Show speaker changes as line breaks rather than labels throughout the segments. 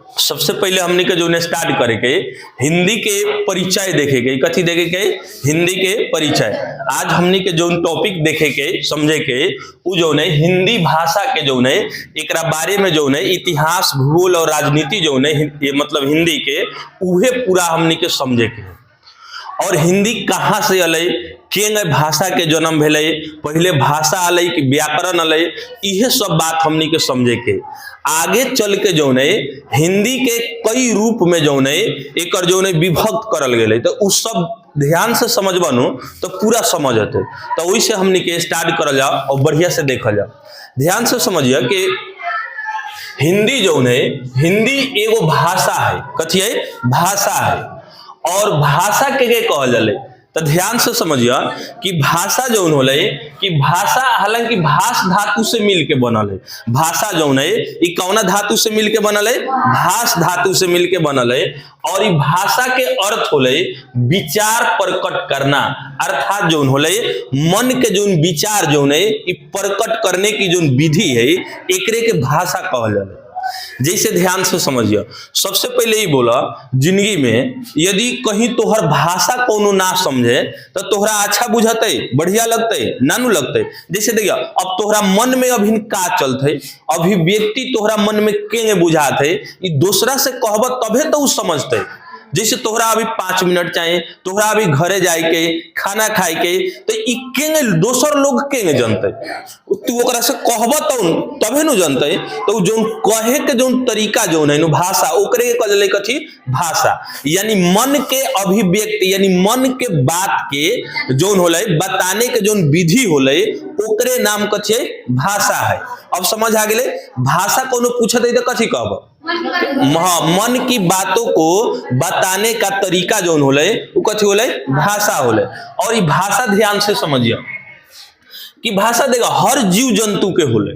सबसे पहले हमने के जो स्टार्ट करे के हिंदी के परिचय देखे के, कथी देखे के, हिंदी के परिचय। आज हमने के जो टॉपिक देखे के समझे के उ जो है हिंदी भाषा के जो है एक बारे में जो है इतिहास भूगोल और राजनीति जो है मतलब हिंदी के उहे पूरा हमने के समझे के। और हिंदी कहाँ से अलै, के भाषा के जन्म भेलै, पहले भाषा अलै कि व्याकरण अलै, इहे सब बात हमनी के समझे के। आगे चल के जो है हिंदी के कई रूप में जो है एक जो है विभक्त करल गेलै, तो उस सब ध्यान से समझबनु तो पूरा समझ आते। तो वही से हमनी के स्टार्ट करल जाओ और बढ़िया से देखल जाओ। ध्यान से समझिए कि हिंदी जो है हिंदी एगो भाषा है, कथी है, भाषा है। और भाषा के कहल जाले तो ध्यान से समझिए कि भाषा जो होले कि भाषा हालांकि भाष धातु से मिल के बनल है। भाषा जो है ये कौना धातु से मिल के बनल है, भाष धातु से मिल के बनल है। और ये भाषा के अर्थ होले विचार प्रकट करना, अर्थात जो होले मन के जो विचार जो है प्रकट करने की जो विधि है एकरे के भाषा कहल जाले। जैसे ध्यान से समझिए, सबसे पहले ही बोला जिंदगी में यदि कहीं तोहर भाषा कोनो ना समझे तो तोहरा अच्छा बुझते, बढ़िया लगते, नानू लगते। जैसे देखिए अब तोहरा मन में अभी का चलते, अभी व्यक्ति तोहरा मन में के बुझाते, दूसरा से कहब तबे तो उ समझते। जैसे तोहरा अभी 5 मिनट चाहिए, तोहरा अभी घरे जाए के खाना खाए के, तो के दोसर लोग के जानते, तू ओकरा से कहब तबे न जानते। तो जो कहे के जो तरीका जो है भाषा ओकरे के कहल कथी, भाषा। यानी मन के अभिव्यक्ति यानी मन के बात के जो होले बताने के जो विधि होले ओकरे नाम कथी है, भाषा है। अब समझ आ गए, भाषा कोनो पूछत है तो कथी कहब, मन की बातों को बताने का तरीका जो होले वो कथी होले, भाषा होले। और ये भाषा ध्यान से समझिए कि भाषा देखा हर जीव जंतु के होले,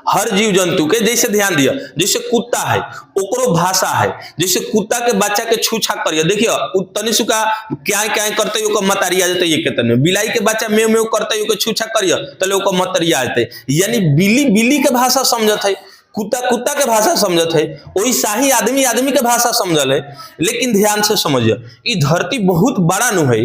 हर जीव जंतु के। जैसे ध्यान दिया, जैसे कुत्ता है ओकरो भाषा है। जैसे कुत्ता के बच्चा के छूछा करिए, देखिए तनी सुका क्या क्या करते ओकर मतरिया जाते, ये कहते बिलाई के बच्चा मेव मेव करते ओकर छूछा करिए तो ओकर मतरिया जाते। यानी बिल्ली बिल्ली के भाषा समझत है, कुत्ता कुत्ता के भाषा समझत है, वही शाही आदमी आदमी के भाषा समझल है। लेकिन ध्यान से समझिए ये धरती बहुत बड़ा नु है,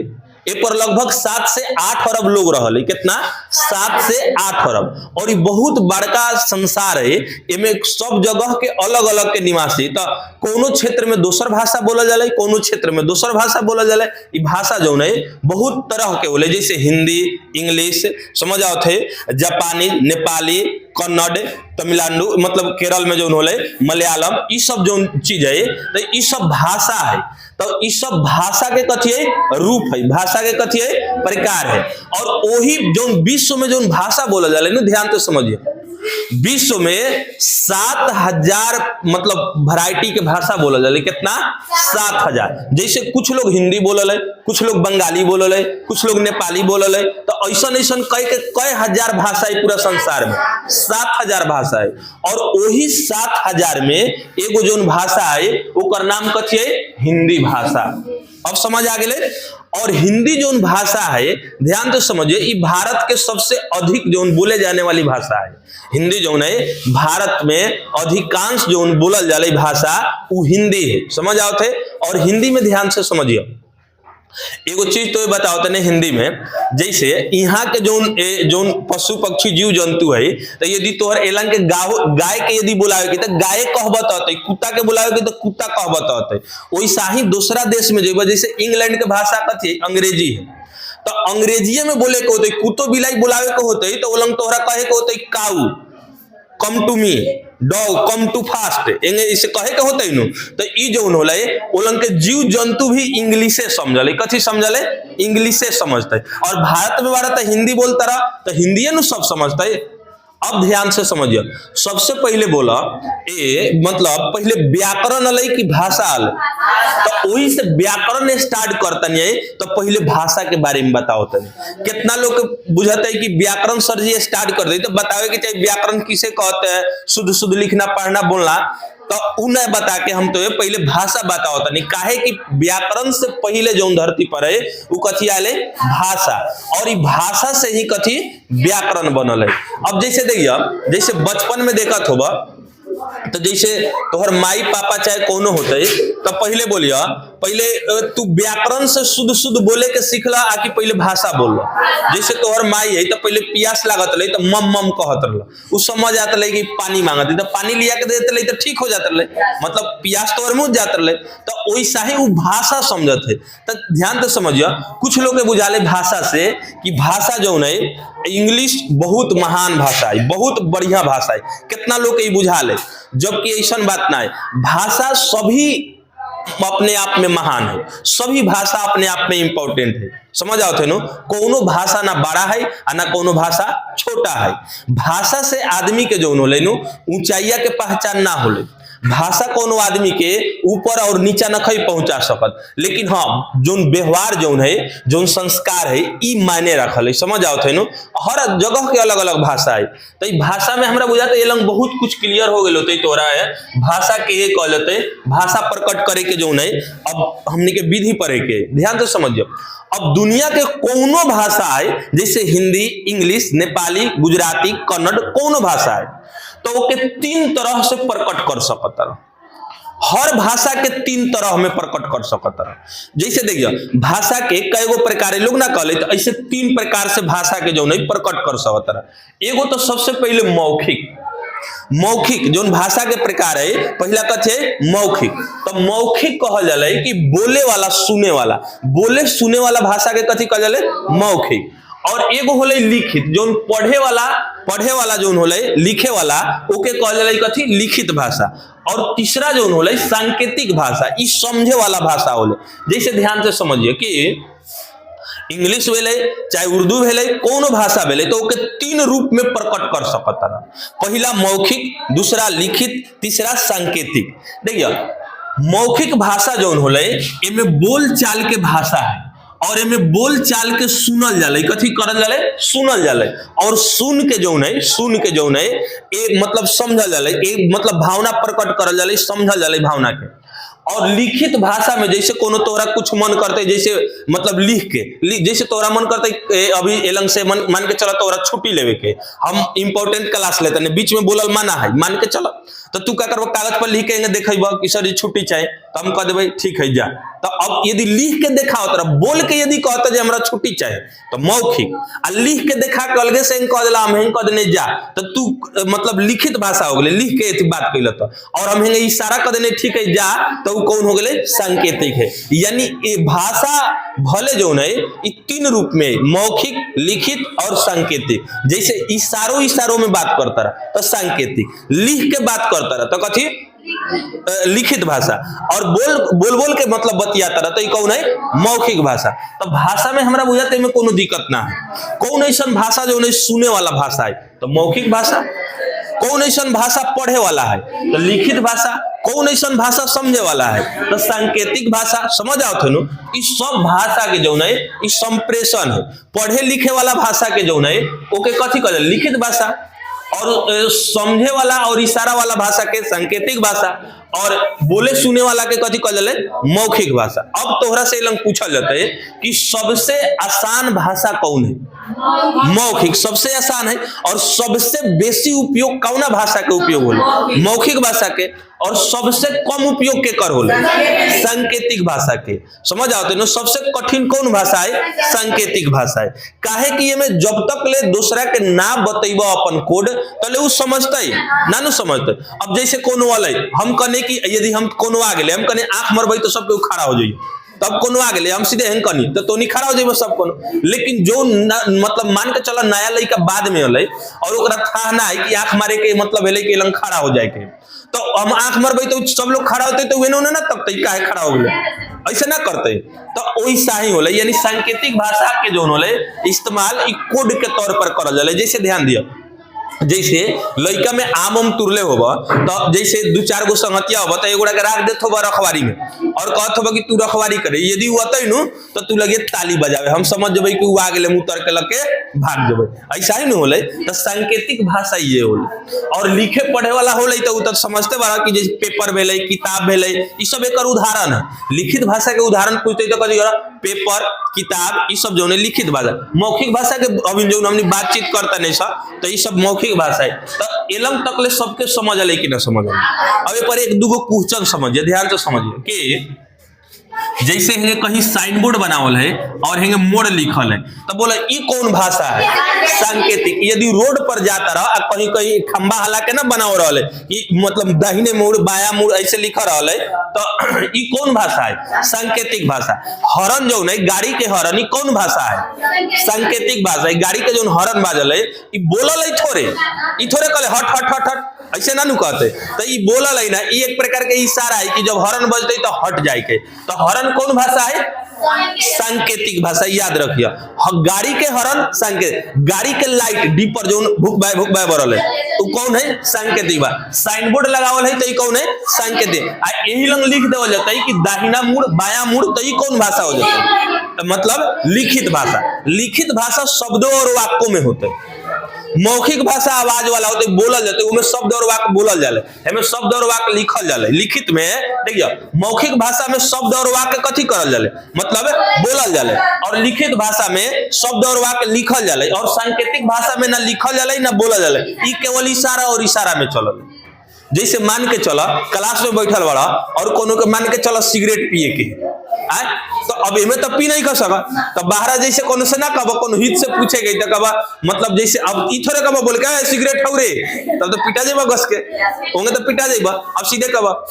ए पर लगभग 7 से 8 अरब लोग रहल है। कितना, 7 से 8 अरब। और ये बहुत बड़का संसार है, एमे सब जगह के अलग अलग के निवासी। तो कोनो क्षेत्र में दोसर भाषा बोला जाला, कोनो क्षेत्र में दोसर भाषा बोला जाला। ये भाषा जो है बहुत तरह के होले, जैसे हिंदी, इंग्लिश, समझ आओ थे, जापानी, नेपाली, कन्नड़, तमिलनाडु मतलब केरल में जो होले मलयालम, ये सब जो चीज है तो ये सब भाषा है। तो ये सब भाषा के कथी है, रूप है, भाषा के कथी है, प्रकार है। और वही जो विश्व में जो भाषा बोला जाला ना, ध्यान से समझिए विश्व में 7000 मतलब वैरायटी के भाषा बोला जाला। कितना, 7000। जैसे कुछ लोग हिंदी बोलल है, कुछ लोग बंगाली बोलल है, कुछ लोग नेपाली बोलल है। तो ऐसा ऐसा कई हजार भाषा है पूरा संसार में, 7000 भाषा है। और वही 7000 में एगो जो भाषा है ओकर नाम कथी है, हिंदी भाषा। अब समझ आ गए। और हिंदी जो भाषा है ध्यान से समझिए ये भारत के सबसे अधिक जो बोले जाने वाली भाषा है। हिंदी जो है भारत में अधिकांश जो बोलल जाले भाषा वो हिंदी है, समझ आओ थे। और हिंदी में ध्यान से समझिए एगो चीज तो बताओ तने हिंदी में, जैसे यहाँ के जो पशु पक्षी जीव जंतु है, तो यदि तोहर एलन के गाय के यदि बुलावे के तो गाय कहबत होते, कुत्ता के बुलावे के तो कुत्ता कहबत होते। वैसा ही दूसरा देश में जेब, जैसे इंग्लैंड के भाषा कथी, अंग्रेजी है। तो अंग्रेजी में बोले के होते, कुत्तो बिलाई बुलावे के होते तो ओलंग तोहरा कहे के होते cow, come to me, dog come to fast, इसे कहे के होते नु। तो ई जो होले ओलन के जीव जंतु भी इंग्लिशे समझले, कथी समझले, इंग्लिशे समझते। और भारत में बारा तो हिंदी बोलता रहा तो हिंदी नु सब समझते। अब ध्यान से समझिए, सबसे पहले बोला मतलब पहले व्याकरण अलग की भाषा अलग। तो वही से व्याकरण स्टार्ट करतनी है, तो पहले भाषा के बारे में बताओ तनी। कितना लोग बुझाते है कि व्याकरण सर जी स्टार्ट कर दे, तो बतावे कि चाहिए व्याकरण किसे कहते हैं, शुद्ध शुद्ध लिखना पढ़ना बोलना। तो उन्हें बता के हम तो पहले भाषा बताओ तनी, काहे कि व्याकरण से पहले जो धरती पर है वो कथी आले, भाषा। और ये भाषा से ही कथी, व्याकरण बनल है। अब जैसे देखिए, जैसे बचपन में देखत होगा तो जैसे तोहर माई पापा चाहे कोनो होते तो पहले बोलिया, पहले तू व्याकरण से शुद्ध शुद्ध बोले के सीखला, आकि पहले भाषा बोल। जैसे तोहर माई है तो पहले प्यास लागत रही तो मम मम कहत रहा, उ समझ आता रहे कि पानी मांगत तो पानी लिया के देते रहे तो ठीक हो जाता रहे, मतलब प्यास तोहर मुझ जाता रहे। तो वैसा ही वो भाषा समझत है। तो ध्यान से समझिए, कुछ लोग बुझाले भाषा से कि भाषा जो है इंग्लिश बहुत महान भाषा है, बहुत बढ़िया भाषा है, कितना लोग के बुझा ले, जबकि ऐसा बात ना है। भाषा सभी अपने आप में महान है, सभी भाषा अपने आप में इंपॉर्टेंट है। समझ आओ थे नो, कोनो भाषा ना बड़ा है और ना कोनो भाषा छोटा है। भाषा से आदमी के जो होले नो ऊंचाइया के पहचान ना होले। भाषा कोनो आदमी के ऊपर और नीचा न खई पहुंचा सकत, लेकिन हाँ जो व्यवहार जो है, जो संस्कार है, ई मायने रखल है। समझ आओ थे नो, हर जगह के अलग अलग भाषा है। तो भाषा में हमरा बुझाते ये लंग बहुत कुछ क्लियर हो गए होते। तोरा है भाषा के ये कह लेते, भाषा प्रकट करे के जो है अब हमने के विधि पढ़े के, ध्यान से समझिए। अब दुनिया के कोनो भाषा है, जैसे हिंदी, इंग्लिश, नेपाली, गुजराती, कन्नड़, कोनो भाषा है तो ओके 3 तरह से प्रकट कर सकता। हर भाषा के 3 तरह में प्रकट कर सकता। जैसे देखिए भाषा के कई गो प्रकार लोग ना कहले, तो ऐसे 3 प्रकार से भाषा के जो नहीं प्रकट कर सकता। एगो तो सबसे पहले मौखिक। मौखिक जो भाषा के प्रकार है, पहला कथे मौखिक। तो मौखिक कहल जाला कि बोले वाला सुने वाला, बोले सुने वाला भाषा के कथी कहल जाला मौखिक। और एगो होले लिखित, जो पढ़े वाला जो होले लिखे वाला, ओके कहल जाला कथी लिखित भाषा। और तीसरा जो होले सांकेतिक भाषा, ई समझे वाला भाषा होले। जैसे ध्यान से समझिए कि इंग्लिश भेले चाहे उर्दू भेले, कोनो भाषा भेले तो ओके 3 रूप में प्रकट कर सकता। पहला मौखिक, दूसरा लिखित, तीसरा सांकेतिक। देखिए मौखिक भाषा जो होले एमे बोल चाल के भाषा है, और एमे बोल चाल के सुनल जाले, कथी करल जाले सुनल जाले। और सुन के जो है एक मतलब समझल जाले, एक मतलब भावना प्रकट करल जाले, समझल जाले भावना के। और लिखित भाषा में जैसे कोनो तोरा कुछ मन करते, जैसे मतलब लिख के, जैसे तोरा मन करते अभी एलंग से मान के चला तोरा छुट्टी लेवे के, हम इंपॉर्टेंट क्लास लेते हैं, बीच में बोलल मना है, मान के चलो तो तू क्या करबो, कागज पर लिख के देखेबो कि सर छुट्टी चाहिए, तो हम कह देबे ठीक है जा। तो अब यदि लिख के दिखाओ तोरा, बोल के यदि कहता जे हमरा छुट्टी चाहिए तो मौखिक, आ लिख के दिखा के अलगे से कह देला हम कह देने जा, तो तू मतलब लिखित भाषा हो गेले, लिख के बात कैल। तो और हम इशारा कर देने ठीक है जा, तो कौन हो गए सांकेतिक है। यानी भाषा भले जो है 3 रूप में, मौखिक, लिखित और सांकेतिक। जैसे इशारों में बात करता रहा तो सांकेतिक, लिख के बात करता रहा तो कथी लिखित भाषा, और बोल के मतलब बतियाता रहा तो कौन है मौखिक भाषा। तो भाषा में हमरा बुझाते में कोनो दिक्कत ना है। कौन ऐसा भाषा जो नहीं सुने वाला भाषा है तो मौखिक भाषा, कौन ऐसा भाषा पढ़े वाला है तो लिखित भाषा, कौन ऐसा भाषा समझे वाला है तो सांकेतिक भाषा। समझ आओ थे नो, इस सब भाषा के जो है इस संप्रेषण है। पढ़े लिखे वाला भाषा के जो है ओके कथी कहल लिखित भाषा, और समझे वाला और इशारा वाला भाषा के सांकेतिक भाषा, और बोले सुने वाला के कथी कहल मौखिक भाषा। अब तोहरा से लंग पूछल जाता है कि सबसे आसान भाषा कौन है? मौखिक सबसे आसान है। और सबसे बेसी उपयोग कौना भाषा के उपयोग होले? मौखिक भाषा के। और सबसे कम उपयोग के कर होले? सांकेतिक भाषा के। समझ आओ तो सबसे कठिन कौन भाषा है? सांकेतिक भाषा है। काहे कि ये में जब तक ले दूसरा के ना बतैबो अपन कोड तले उ समझते ना न समझते। अब जैसे कोनो वाले हम कने कि यदि हम कोनो आ गेले, हम कने आंख मरबै तो सब खड़ा हो जाइए, तब कोनो आ गेले हम सीधे कनी तो नहीं खड़ा हो जाइए सब कोनो। लेकिन जो मतलब मान के चला नया लड़का बाद में होले और ओकरा था ना है कि आंख मारे के मतलब है कि लंग खड़ा हो जाए के, तो हम आंख मरबै तो सब लोग खड़ा होते तो वेनो ना तब तक काहे खड़ा हो गए, ऐसे ना करते। तो वैसा ही होले, यानी सांकेतिक भाषा के जो होले इस्तेमाल कोड के तौर पर करल जाले। जैसे ध्यान दिया, जैसे लड़का में आम तुरले होबा तो जैसे 2-4 गो संगतिया होबा तो एगोड़ा के राख देत होबा रखवारी में और कहत होबा कि तू रखवारी करे, यदि वो अतै नु तो तू लगे ताली बजावे, हम समझ जबै कि उ आ गेले मुंह तर के लके भाग जबै। ऐसा ही न होले। तो सांकेतिक भाषा ये होले। और लिखे पढ़े वाला होले तो उ त समझते बारा कि जैसे पेपर भेले, किताब भेले, ई सब एकर उदाहरण है। लिखित भाषा के उदाहरण पूछते तो कथि पेपर, किताब, ई सब जो है लिखित भाषा। मौखिक भाषा के अभी जो हमनी बातचीत करता नहीं सा तो ई सब मौखिक मौखिक भाषा है। तो एलम तकले सबके समझ आले कि ना समझ आले। अब ए पर एक दूगो क्वेश्चन समझिए, ध्यान से समझिए कि जैसे हेंगे कहीं साइन बोर्ड बनावल है और हेंगे मोड़ लिखल है, तो बोला ई कौन भाषा है? सांकेतिक। यदि रोड पर जाता रहा कहीं कहीं खंबा हला के ना बनाव रहा है कि मतलब दाहिने मुड़ बाया मुड़ ऐसे लिखा रहा है, तो ई कौन भाषा है? सांकेतिक भाषा। हॉर्न जो है गाड़ी के हॉर्न, ई कौन भाषा है? सांकेतिक भाषा है। गाड़ी के जो हॉर्न बाजल है ई बोलल है थोड़े, ई थोड़े कहले हट हट हट हट ऐसे ना नु कहते, तो ई बोलल है ना, ई एक प्रकार के इशारा है कि जब हॉर्न बजते तो हट जाए के। तो हॉर्न कौन भाषा है? सांकेतिक भाषा। याद रखिए, गाड़ी के हॉर्न सांकेतिक, गाड़ी के लाइट डीपर जो भुक बाय बरल है वो कौन है? सांकेतिक बा। साइन बोर्ड लगावल है तो ई कौन है? सांकेतिक। आ यही लंग लिख देवल जाता है कि दाहिना मुड़ बाया मुड़, तो ई कौन भाषा हो जाता है? तो मतलब लिखित भाषा। लिखित भाषा शब्दों और वाक्यों में होते हैं। मौखिक भाषा आवाज वाला होते, बोलल जाते, उनमें शब्द और वाक्य बोलल जाले, हमें शब्द और वाक्य लिखल जाले। लिखित में देखिए, मौखिक भाषा में शब्द और वाक्य कथी करल जाले, मतलब बोलल जाले, और लिखित भाषा में शब्द और वाक्य लिखल जाले, और सांकेतिक भाषा में ना लिखल जाले ना बोलल जाले। ई केवल इशारा और इशारा में चलल। जैसे मान के चला क्लास में बैठल बड़ा और कोनो के मान के चला सिगरेट पिए के आए, तो अब इमे तो पी नहीं कर सका, तो बाहर जैसे कोनो से ना कब कोनो हित से पूछे गई तो कब मतलब जैसे अब ई थोड़े कब बोल के सिगरेट हौ रे, तब तो पिटा जेबा घस के होंगे, तो पिटा जेबा। अब सीधे कब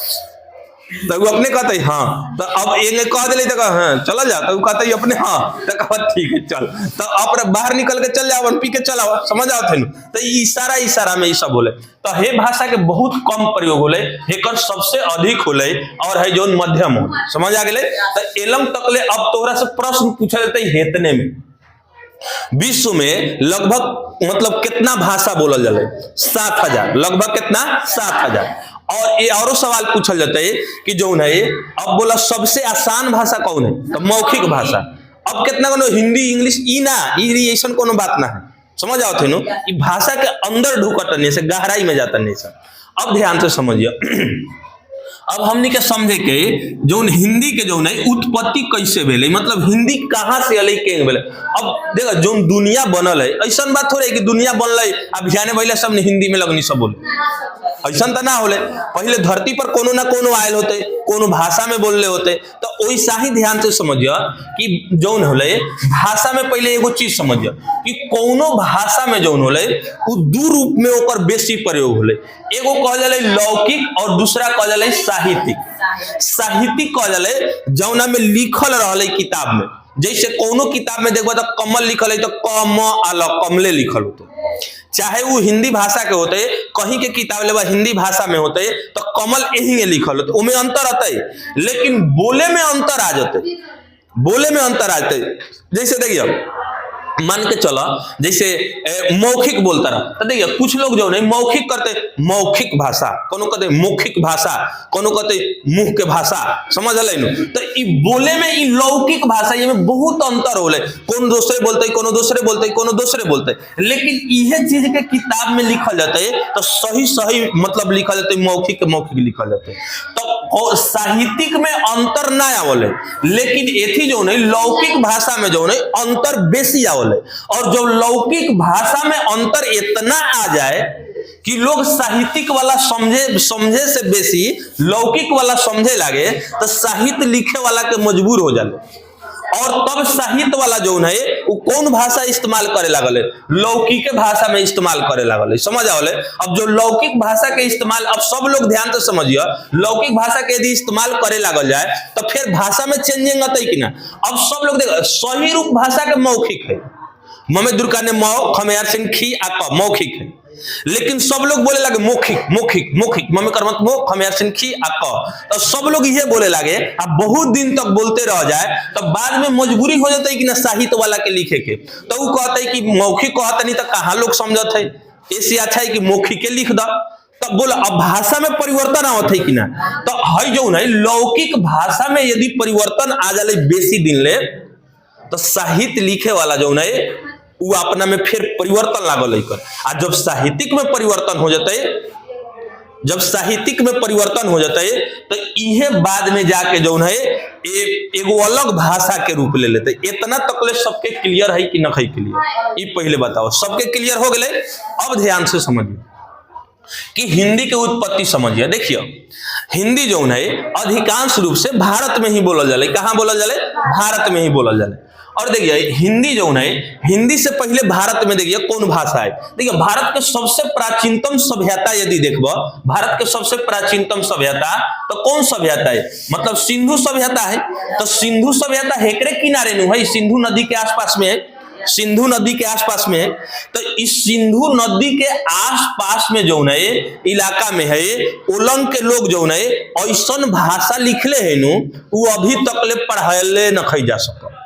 तो वो अपने कहते हाँ, तो अब ये कह दिले तो हाँ चला जा, तो कहते अपने हाँ, तो कहा ठीक है चल, तो आप बाहर निकल के चल जाओ, पी के चला समझ आओ थे। तो इशारा इशारा में ये सब बोले। तो हे भाषा के बहुत कम प्रयोग होले, हेकर सबसे अधिक होले, और है जो मध्यम हो। समझ आ गए? तो एलम तकले अब तोहरा से प्रश्न पूछा जाता है, हेतने में विश्व में लगभग मतलब कितना भाषा बोलल जाले? 7,000। लगभग कितना? 7,000। और ये और सवाल पूछल जाता है कि जो है अब बोला सबसे आसान भाषा कौन है? तो मौखिक भाषा। अब कितना कोनो हिंदी इंग्लिश ई ना, ई ऐसा कोनो बात ना है। समझ आओ थे नो, ई भाषा के अंदर ढुकत नहीं से, गहराई में जाता नहीं से। अब ध्यान से समझिए, अब हमने के समझे के जो हिंदी के जो है उत्पत्ति कैसे भेले, मतलब हिंदी कहाँ से अले के भेले। अब देखो जो दुनिया बनल है, ऐसा बात थोड़े कि दुनिया बनल अब ध्यान भैया सब हिंदी में लगनी सब बोले, ऐसा तो ना होले। पहले धरती पर कोनो ना कोनो आयल होते, कोनो भाषा में बोलले होते। तो वैसा ही ध्यान से समझिए कि जौन होले भाषा में पहले एगो चीज समझिए कि कोनो भाषा में जौन होले उ दू रूप में ओकर बेसी प्रयोग होले। एगो कह जाले लौकिक और दूसरा कह जाले साहित्यिक। साहित्यिक कह जाले जौना में लिखल रहले किताब में। जैसे कोनो किताब में देखबो तो कमल लिखल है तो कम आल कमले लिखल होते, चाहे वो हिंदी भाषा के होते, कहीं के किताब लेवा हिंदी भाषा में होते तो कमल यही लिखल होते, उमें अंतर आते, लेकिन बोले में अंतर आ जाते। बोले में अंतर आते। जैसे देखिए मान के चला जैसे मौखिक बोलता रहा, तो देखिए कुछ लोग जो नहीं मौखिक करते, मौखिक भाषा, कोनो कहते मौखिक भाषा, कोनो कहते मुंह के भाषा। समझ आले नु? तो ई बोले में ई लौकिक भाषा ये में बहुत अंतर होले। कौन दूसरे बोलते, कोनो दूसरे बोलते, कोनो दूसरे बोलते, लेकिन इहे चीज के किताब में लिखल जाते तो सही सही मतलब लिखल जाते, मौखिक के मौखिक लिखल जाते। तो साहित्यिक में अंतर ना आवले, लेकिन एथी जो नहीं लौकिक भाषा में जो नहीं अंतर बेसी आवले। और जो लौकिक भाषा में अंतर इतना आ जाए कि लोग साहित्यिक वाला समझे से बेसी लौकिक वाला समझे लगे, तो साहित्य लिखे वाला के मजबूर हो जाले। और तब साहित्य वाला जो है वो कौन भाषा इस्तेमाल करे लागल है? लौकिक भाषा में इस्तेमाल करे लागल है। समझ आवले? अब जो लौकिक भाषा के इस्तेमाल, अब सब लोग ध्यान से समझिए, लौकिक भाषा के यदि इस्तेमाल करे लागल जाए तो फिर भाषा में चेंजिंग आते कि ना। अब सब लोग देखो सही रूप भाषा के मौखिक है, ममे दुर्गा ने मौ खमेर सिंह खी आ मौखिक है, लेकिन सब लोग बोले लगे मौखिक मौखिक मौखिक, मम्मी कर मत मो खमेर सिंह खी आ तो सब लोग ये बोले लगे। अब बहुत दिन तक बोलते रह जाए तो बाद में मजबूरी हो जाता है कि ना साहित्य वाला के लिखे के, तो वो कहता है कि मौखिक कहता नहीं तो कहाँ लोग समझत है, ऐसे अच्छा है कि मौखिक के लिख दा। तब बोला अब भाषा में परिवर्तन आवत है कि ना। तो है जो है लौकिक भाषा में यदि परिवर्तन आ जाए बेसी दिन ले, तो साहित्य लिखे वाला जो है वो अपना में फिर परिवर्तन लागल है। आ जब साहित्यिक में परिवर्तन हो जाता है, जब साहित्यिक में परिवर्तन हो जाता है तो इहे बाद में जाके जो है एगो अलग भाषा के रूप ले लेते। इतना तकले सबके क्लियर है कि नहीं क्लियर, ये पहले बताओ। सबके क्लियर हो गए? अब ध्यान से समझिए कि हिंदी की उत्पत्ति समझिए। देखिए हिंदी जो है अधिकांश रूप से भारत में ही बोला जाए। कहाँ बोला जाए? भारत में ही बोला जाए। और देखिए हिंदी जो है, हिंदी से पहले भारत में देखिए कौन भाषा है। देखिए भारत के सबसे प्राचीनतम सभ्यता यदि देखबो, भारत के सबसे प्राचीनतम सभ्यता तो कौन सभ्यता है? मतलब सिंधु सभ्यता है। तो सिंधु सभ्यता हेकरे किनारे नु है, सिंधु नदी के आसपास में है, सिंधु नदी के आसपास में है। तो इस सिंधु नदी के आसपास में जो है इलाका में है, उलंग के लोग जो है ऐसा भाषा लिखले है नु, वो अभी तक ले पढ़ाले नहीं जा सका।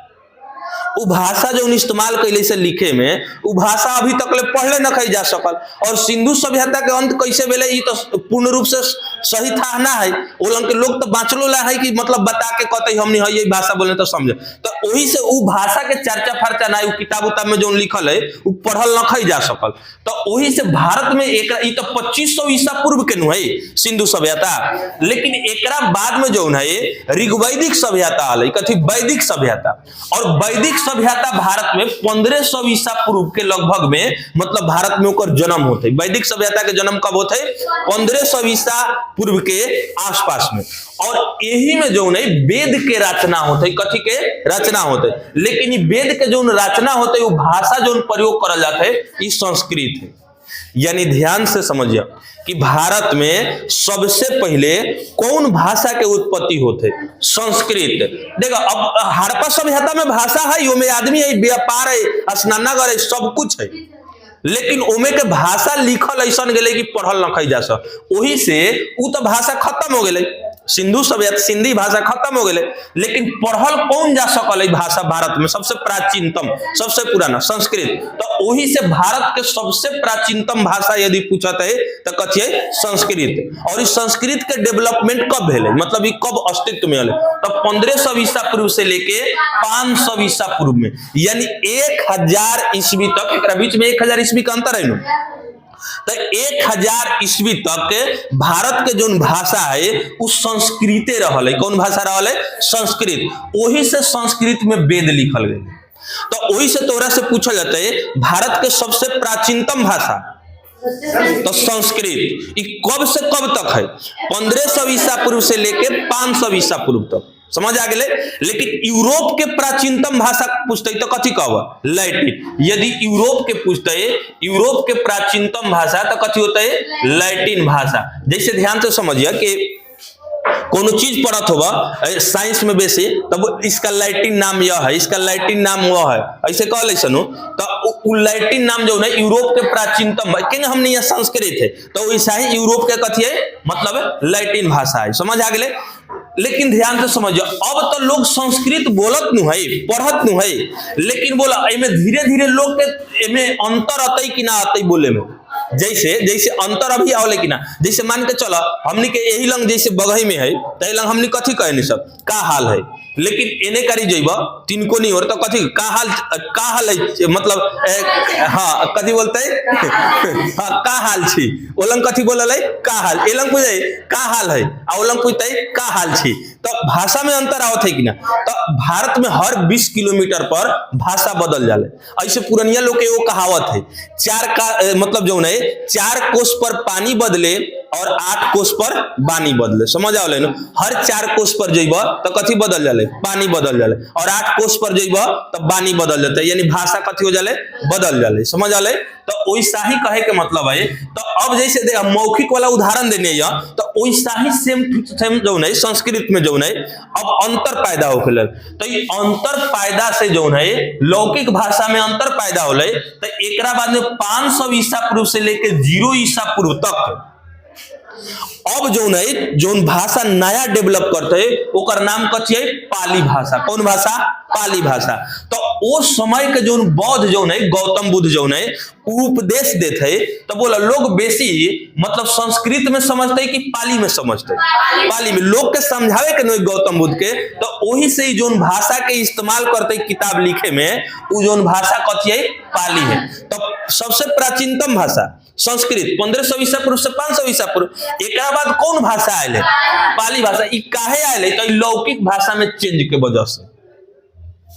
वो भाषा जो इस्तेमाल कैले से लिखे में, वो भाषा अभी तक ले पढ़ले नहीं जा सकल। और सिंधु सभ्यता के अंत कैसे भेले ये तो पूर्ण रूप से सही था ना है। उलंग के लोग तो बाँचलो ला है कि मतलब बता के कहते हमने है ये भाषा बोले तो समझे। तो वही से वो भाषा के चर्चा फर्चा ना, वो किताब उताब में जो लिखल है वो पढ़ल नहीं जा सकल। तो वही से भारत में एक तो 2500 ईसा पूर्व के नु है सिंधु सभ्यता। लेकिन एकरा बाद में जो है ऋग्वैदिक सभ्यता आल, कथी वैदिक सभ्यता। और वैदिक सभ्यता भारत में 1500 ईसा पूर्व के लगभग में, मतलब भारत में ओकर जन्म होते। वैदिक सभ्यता के जन्म कब होते? 1500 ईसा पूर्व के आसपास में। और यही में जो है वेद के रचना होते। कथी के रचना होते? लेकिन ये वेद के जो रचना होते वो भाषा जो प्रयोग करल जाता है ये संस्कृत है। यानी ध्यान से समझिए कि भारत में सबसे पहले कौन भाषा के उत्पत्ति होते? संस्कृत। देखो अब हड़प्पा सभ्यता में भाषा है, में आदमी है, व्यापार है, स्नानागार है, सब कुछ है। लेकिन ओमे के भाषा लिखल ऐसा गए कि पढ़ल नहीं जा सक। वही से उ तो भाषा खत्म हो गए, सिंधु सभ्यता सिंधी भाषा खत्म हो गए। लेकिन पढ़ल कौन जा सकल भाषा भारत में? सबसे प्राचीनतम सबसे पुराना संस्कृत। तो वही से भारत के सबसे प्राचीनतम भाषा यदि पूछते है तो कथी है? संस्कृत। और इस संस्कृत के डेवलपमेंट कब भेले, मतलब ये कब अस्तित्व में आले? तो 1500 ईसा पूर्व से लेके 500 ईसा पूर्व में, यानी 1000 ईस्वी तक। एक बीच में 1000 ईस्वी का अंतर है नु। तो 1000 ईस्वी तक भारत के जो भाषा है उस संस्कृते रहल है। कौन भाषा रहल है? संस्कृत। वही से संस्कृत में वेद लिखल गए। तो वही से तोरा से पूछा जाता है भारत के सबसे प्राचीनतम भाषा तो संस्कृत। ये कब से कब तक है? 1500 ईसा पूर्व से लेके 500 ईसा पूर्व तक। समझ आ गए? लेकिन यूरोप के प्राचीनतम भाषा पूछते तो कथी कहब? लैटिन। यदि यूरोप के पूछते यूरोप के प्राचीनतम भाषा तो कथी होता है? लैटिन भाषा। जैसे ध्यान से समझिए कि कोनो चीज पढ़त होगा साइंस में बेसी, तब इसका लैटिन नाम यह है, इसका लैटिन नाम वह है, ऐसे कह ले सनु। तो लैटिन नाम जो है यूरोप के प्राचीनतम, क्योंकि हमने यह संस्कृत है तो वैसा ही यूरोप के कथी है? मतलब लैटिन भाषा है। समझ आ गए? लेकिन ध्यान से समझो, अब तो लोग संस्कृत बोलत नु है, पढ़त नु है, लेकिन बोला एमे धीरे धीरे लोग के एमे अंतर आते कि ना आते बोले में। जैसे जैसे अंतर अभी आवले कि ना, जैसे मान के चलो हमनी के यही लंग जैसे बगही में है तही लंग हमनी कथी कहनी सब का हाल है। लेकिन एने करी जइब तिनको नहीं हो तो कथी का हाल है, मतलब हाँ कथी बोलते हाँ का हाल छी। ओलंग कथी बोलल है? का हाल। एलंग पूछे का हाल है, ओलंग पूछते का हाल छी। तो भाषा में अंतर आवत है कि ना। तो भारत में हर 20 किलोमीटर पर भाषा बदल जाले। ऐसे पुरनिया लोग के वो कहावत है, मतलब जो है 4 कोस पर पानी बदले और 8 कोस पर बानी बदले। समझ आवले ना? हर 4 कोस पर जइब तो कथी बदल जाले? पानी बदल जाले। और 8 कोस पर जइब तो बानी बदल जाते, यानी भाषा कथी हो जाले? बदल जाले। समझ आले? तो वैसा ही कहे के मतलब है। तो अब जैसे दे मौखिक वाला उदाहरण देने या तो वैसा ही सेम जो है संस्कृत में जो है अब अंतर पैदा होखे लग। तो ये अंतर पैदा से जो है लौकिक भाषा में अंतर पैदा होले। तो एकरा बाद में 500 ईसा पूर्व से लेके 0 ईसा पूर्व तक अब जो है जो भाषा नया डेवलप करते है ओकर नाम कथी है? पाली भाषा। कौन भाषा? पाली भाषा। तो वो समय के जो बौद्ध जो है गौतम बुद्ध जो है उपदेश देते है, तो बोला लोग बेसी मतलब संस्कृत में समझते है कि पाली में समझते है? पाली में लोग के समझावे के नहीं गौतम बुद्ध के। तो वही से जो भाषा के इस्तेमाल करते किताब लिखे में वो जो भाषा कथी है? पाली है। तो सबसे प्राचीनतम भाषा संस्कृत 1500 ईसा पूर्व से 500 ईसा पूर्व। एक बाद कौन भाषा आयल है? पाली भाषा। ई काहे आयल है? तो लौकिक भाषा में चेंज के वजह से,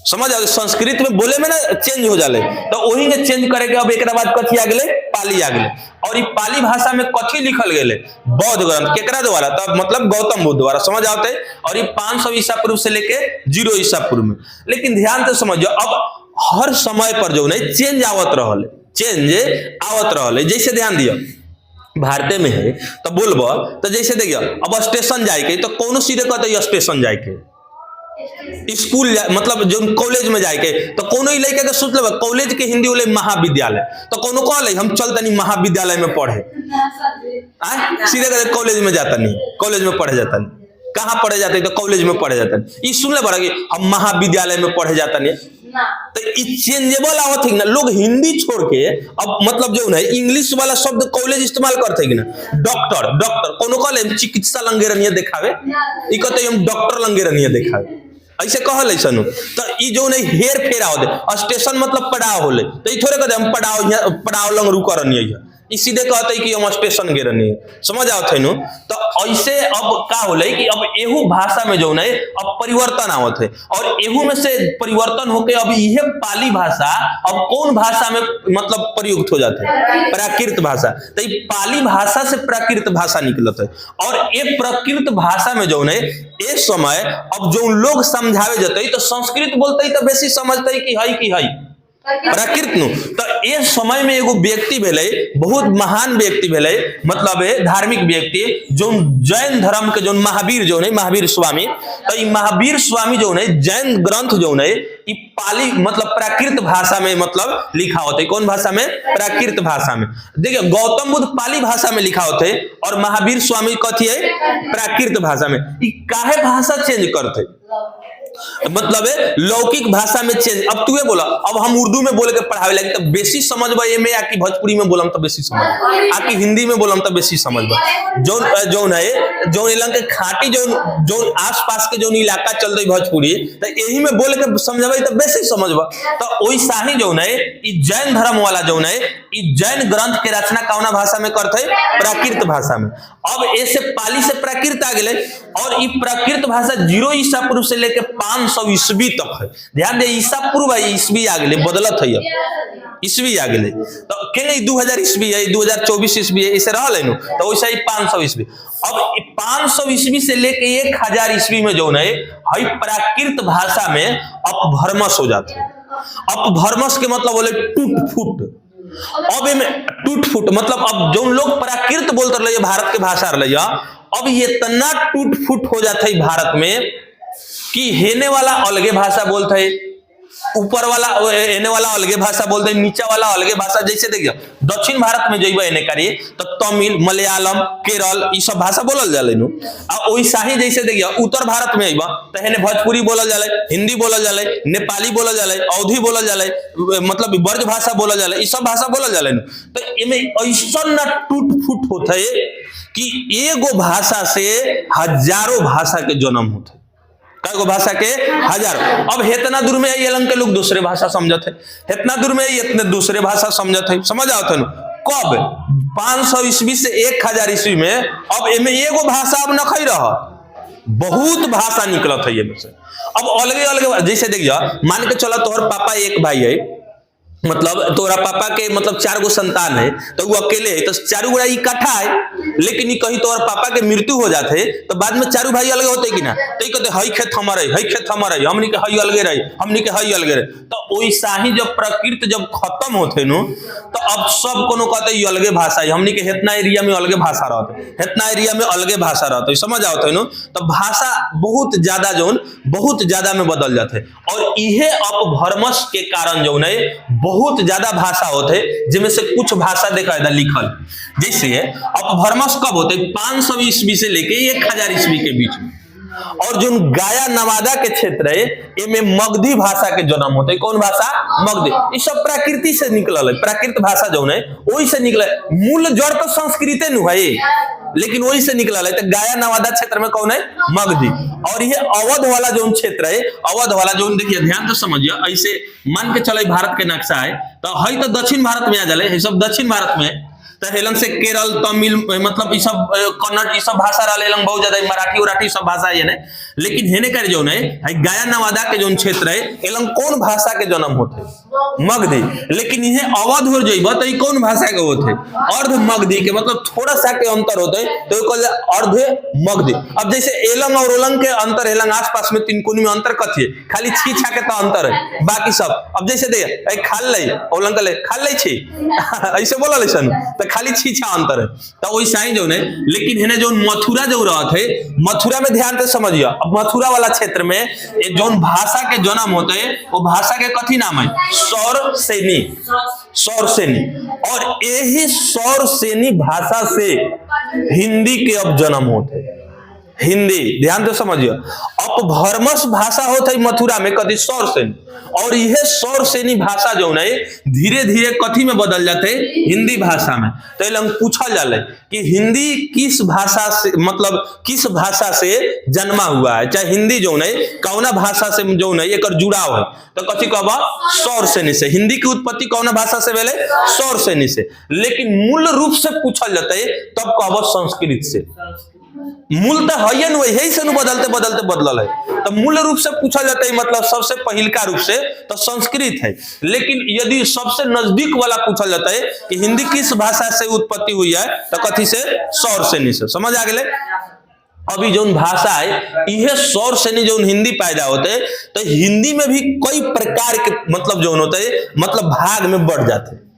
समझ आओ, संस्कृत में बोले में ना चेंज हो जाले, तो वही में चेंज करे के अब एक बाद कथी आ गए? पाली आ गए। और ये पाली भाषा में कथी लिखल गए? बौद्ध ग्रंथ। केकरा द्वारा? तब मतलब गौतम बुद्ध द्वारा, समझ आते। और ये 500 ईसा पूर्व से लेके 0 ईसा पूर्व में। लेकिन ध्यान से समझो, अब हर समय पर जो नहीं चेंज आवत रहल, चेंज आवत रहल। जैसे ध्यान दियो, भारत में है तो बोलबो तो जैसे देखियो, अब स्टेशन जाए के तो कोनो सीधे कहते स्टेशन जाए के, स्कूल मतलब जो कॉलेज में जाए के तो कोनो लड़के के सोच ले कॉलेज के हिंदी बोले महाविद्यालय, तो कोनो कहले हम चलता नहीं महाविद्यालय में पढ़े, सीधे कहते कॉलेज में जाता नहीं, कॉलेज में पढ़े जाता नहीं। कहाँ पढ़े जाते? तो कॉलेज में पढ़े जाता नहीं। ये सुन ले बड़ा कि हम महाविद्यालय में पढ़े जाता नहीं, तो चेंजेबल आवत है ना। लोग हिंदी छोड़ के अब मतलब जो है इंग्लिश वाला शब्द कॉलेज इस्तेमाल करते हैं ना। डॉक्टर, डॉक्टर कोनो कहले चिकित्सा लंगे रनिया दिखावे, ई कहते हम डॉक्टर लंगे रनिया दिखावे, ऐसे कहल ऐसा। तो ई जो नहीं हेर फेर आवत, स्टेशन मतलब पड़ाव होले, तो ई थोड़े कहते हम पड़ाव लंग रुक रनिया, सीधे कहते कि हम स्टेशन गे रही, समझ आवत है नु। तो ऐसे अब का होले कि अब एहू भाषा में जो नहीं अब परिवर्तन आवत है, और एहू में से परिवर्तन होके अब यह पाली भाषा अब कौन भाषा में मतलब प्रयुक्त हो जाते हैं? प्राकृत भाषा। तो ये पाली भाषा से प्राकृत भाषा निकलत है, और ये प्राकृत भाषा में जो नहीं एक समय अब जो लोग समझावे जाते तो संस्कृत बोलते तो बेसी समझते कि है प्राकृत नु। तो ये समय में एगो व्यक्ति भेले, बहुत महान व्यक्ति भेले, मतलब धार्मिक व्यक्ति जो जैन धर्म के जो महावीर जो नहीं, महावीर स्वामी। तो ये महावीर स्वामी जो नहीं जैन ग्रंथ जो नहीं ये पाली मतलब प्राकृत भाषा में मतलब लिखा होता है। कौन भाषा में? प्राकृत भाषा में। देखिए गौतम बुद्ध पाली भाषा में लिखा होते और महावीर स्वामी कथी है? प्राकृत भाषा में। ये काहे भाषा चेंज करते? मतलब है लौकिक भाषा में चेंज। अब तू बोला अब हम उर्दू में बोल के पढ़ावे लगे तो बेसी समझबा ये में, आकी भोजपुरी में बोलम तो बेसी समझ, आकी हिंदी में बोलम तो बेसी समझबा। जोन है जो इलाके के खाटी जो आसपास के जो इलाका चल रही भोजपुरी, तो यही में बोल के समझबा तो बेसी समझबा। तो वैसा ही जो है जैन धर्म वाला जो है जैन ग्रंथ के रचना कौना भाषा में करते? प्राकृत भाषा में। अब ऐसे पाली से प्राकृत आ गए, और ये प्राकृत भाषा 0 ईसा पूर्व से लेके 500 ईस्वी तक है। ध्यान दे ईसा पूर्व है, ईस्वी आ गए, बदलत है, ईस्वी आ गए। तो के 2000 ईस्वी है, 2024 ईस्वी है, इसे रहल है नु, तो वैसा ही 500 ईस्वी। अब 500 ईस्वी से लेके 1000 ईस्वी में जो है प्राकृत भाषा में अपभ्रंश हो जाते हैं। अपभ्रंश के मतलब बोले टूट फूट। अब इनमें टूट फूट मतलब अब जो लोग प्राकृत बोलते रहे भारत के भाषा रहे, अब ये इतना टूट फूट हो जाता है भारत में कि हेने वाला अलगे भाषा बोलते है, ऊपर वाला एने वाला अलगे भाषा बोलते हैं, नीचे वाला अलगे भाषा। जैसे देखिए दक्षिण भारत में जइबा एने करिए तो तमिल, मलयालम, केरल ये सब भाषा बोलल जाले नु। और वैसा ही जैसे देखिए उत्तर भारत में अइबा तो हेने भोजपुरी बोलल जाले, हिंदी बोलल जाले, नेपाली बोलल जाले, अवधी बोलल जाले, मतलब ब्रज भाषा बोलल जाले, ये सब भाषा बोलल जाले नु। तो एमे ऐसा ना टूट फूट होता है कि एगो भाषा से हजारों भाषा के जन्म होते। कई भाषा के हजारों। अब इतना दूर में ये के लोग दूसरे भाषा समझते हैं, इतना दूर में इतने दूसरे भाषा समझते हैं, समझ आओ थे। कब 500 ईस्वी से 1000 ईस्वी में अब इनमें एगो भाषा अब नखई रहा, बहुत भाषा निकलत है ये में से। अब अलगे अलगे जैसे देखिए मान के चला तोहर पापा एक भाई है, मतलब तोरा पापा के मतलब 4 गो संतान है, तो वो अकेले है तो 4 गोड़ा इकट्ठा है। लेकिन ये कहीं तोहर पापा के मृत्यु हो जाते तो बाद में 4 भाई अलग होते कि ना, तो ये कहते हई खेत हमारे, हई खेत हमारे, हमनी के हई अलगे रही, हमनी के हई अलगे रहे। तो वैसा ही जब प्रकृति जब खत्म होते नु तो अब सब कोनो कहते ये अलगे भाषा है, हमनी के इतना एरिया में अलगे भाषा रहते, इतना एरिया में अलगे भाषा रहते, समझ आओ थे नु। तो भाषा बहुत ज्यादा जो बहुत ज्यादा में बदल जाते, और इहे अपभ्रंश के कारण जो है बहुत ज्यादा भाषा होते जिनमें से कुछ भाषा देखा है लिखल। जैसे अपभ्रंश कब होते? 500 ईस्वी से लेके 1000 ईस्वी के बीच में। और जो गाया नवादा के क्षेत्र है इनमें मगधी भाषा के जन्म होते। कौन भाषा? मगधी। ये सब प्रकृति से निकलल है, प्राकृत भाषा जो है वही से निकला। मूल जड़ तो संस्कृत नु है, लेकिन वही से निकला है। तो गाया नवादा क्षेत्र में कौन है? मगधी। और ये अवध वाला जो क्षेत्र है, अवध वाला जो देखिए ध्यान से समझिए, ऐसे मान के चले भारत के नक्शा है तो है तो दक्षिण भारत में आ जाए, सब दक्षिण भारत में। तो हेलन से केरल तमिल मतलब ई सब कन्नड़ ई सब भाषा रहा हेलन बहुत ज्यादा, मराठी उराठी सब भाषा ये ने। लेकिन हेने कर जो है गया नवादा के जो क्षेत्र है हेलन कौन भाषा के जन्म होते मगधी। लेकिन ये अवध हो जाइब तो ई कौन भाषा के होते अर्ध मगधी के, मतलब थोड़ा सा के अंतर होते तो अर्ध मगधी। अब जैसे एलंग और ओलंग के अंतर, एलंग आसपास में तिनकुनी में अंतर कथी है, खाली छी छा के तो अंतर है, बाकी सब अब जैसे दे खाल ले ओलंग ले खाल ले छी ऐसे बोला लेसन तो खाली छी छा अंतर है तो वैसा ही जो है। लेकिन हेने जो मथुरा जो रहा थे, मथुरा में ध्यान से समझिए, अब मथुरा वाला क्षेत्र में जो भाषा के जन्म होते हैं वो भाषा के कथी नाम है, सौर सेनी, सौर सेनी। और यही सौर सेनी भाषा से हिंदी के अब जन्म होते, हिंदी ध्यान से समझिए। अपभ्रंश भाषा होता है मथुरा में कथी, सौर सेनी। और यह सौर सेनी भाषा जो है धीरे धीरे कथी में बदल जाते, हिंदी भाषा में। तो ये पूछा जाले कि हिंदी किस भाषा से, मतलब किस भाषा से जन्मा हुआ है, चाहे हिंदी जो है कौना भाषा से जो है एक जुड़ाव है, तो कथी कहबा, सौर सेनी से। हिंदी की उत्पत्ति कौना भाषा से भेले, सौर सेनी से। लेकिन मूल रूप से पूछल जाते तब कहबा संस्कृत से। मूल तो है न, यही से बदलते बदलते बदलल है। तो मूल रूप से पूछा जाता है मतलब सबसे पहिलका रूप से तो संस्कृत है। लेकिन यदि सबसे नजदीक वाला पूछा जाता है कि हिंदी किस भाषा से उत्पत्ति हुई है, तो कथी से, सौर सेनी से। समझ आ गए। अभी जो भाषा है यह सौर सेनी जो हिंदी पैदा होते हैं, तो हिंदी में भी कई प्रकार के मतलब जो होते हैं मतलब भाग में बढ़ जाते हैं,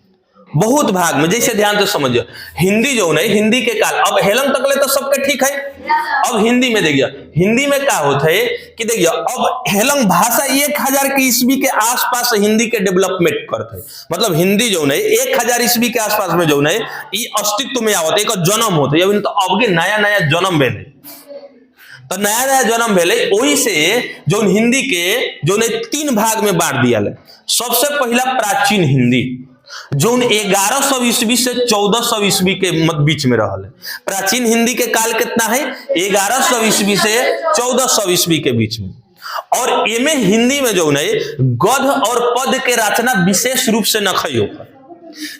बहुत भाग में। जैसे ध्यान से समझिए, हिंदी जो है हिंदी के काल, अब हेलन तक ले तो सबके ठीक है। अब हिंदी में देखिए, हिंदी में क्या होता है कि देखिए अब हेलन भाषा 1000 के ईस्वी के आसपास हिंदी के डेवलपमेंट करते हैं। मतलब हिंदी जो है 1000 ईस्वी के आसपास में जो है ये अस्तित्व में आवत है, एक जन्म होते है। तो अब के नया नया जन्म भेले, तो नया नया जन्म भेले वही से जो हिंदी के जो 3 भाग में बांट दिया है। सबसे पहला प्राचीन हिंदी जो 1100 ईस्वी से 1400 ईस्वी के बीच में रहा है। प्राचीन हिंदी के काल कितना है, 1100 ईस्वी से 1400 ईस्वी के बीच में। और एमे हिंदी में जो है गद्य और पद के रचना विशेष रूप से नखई होगा।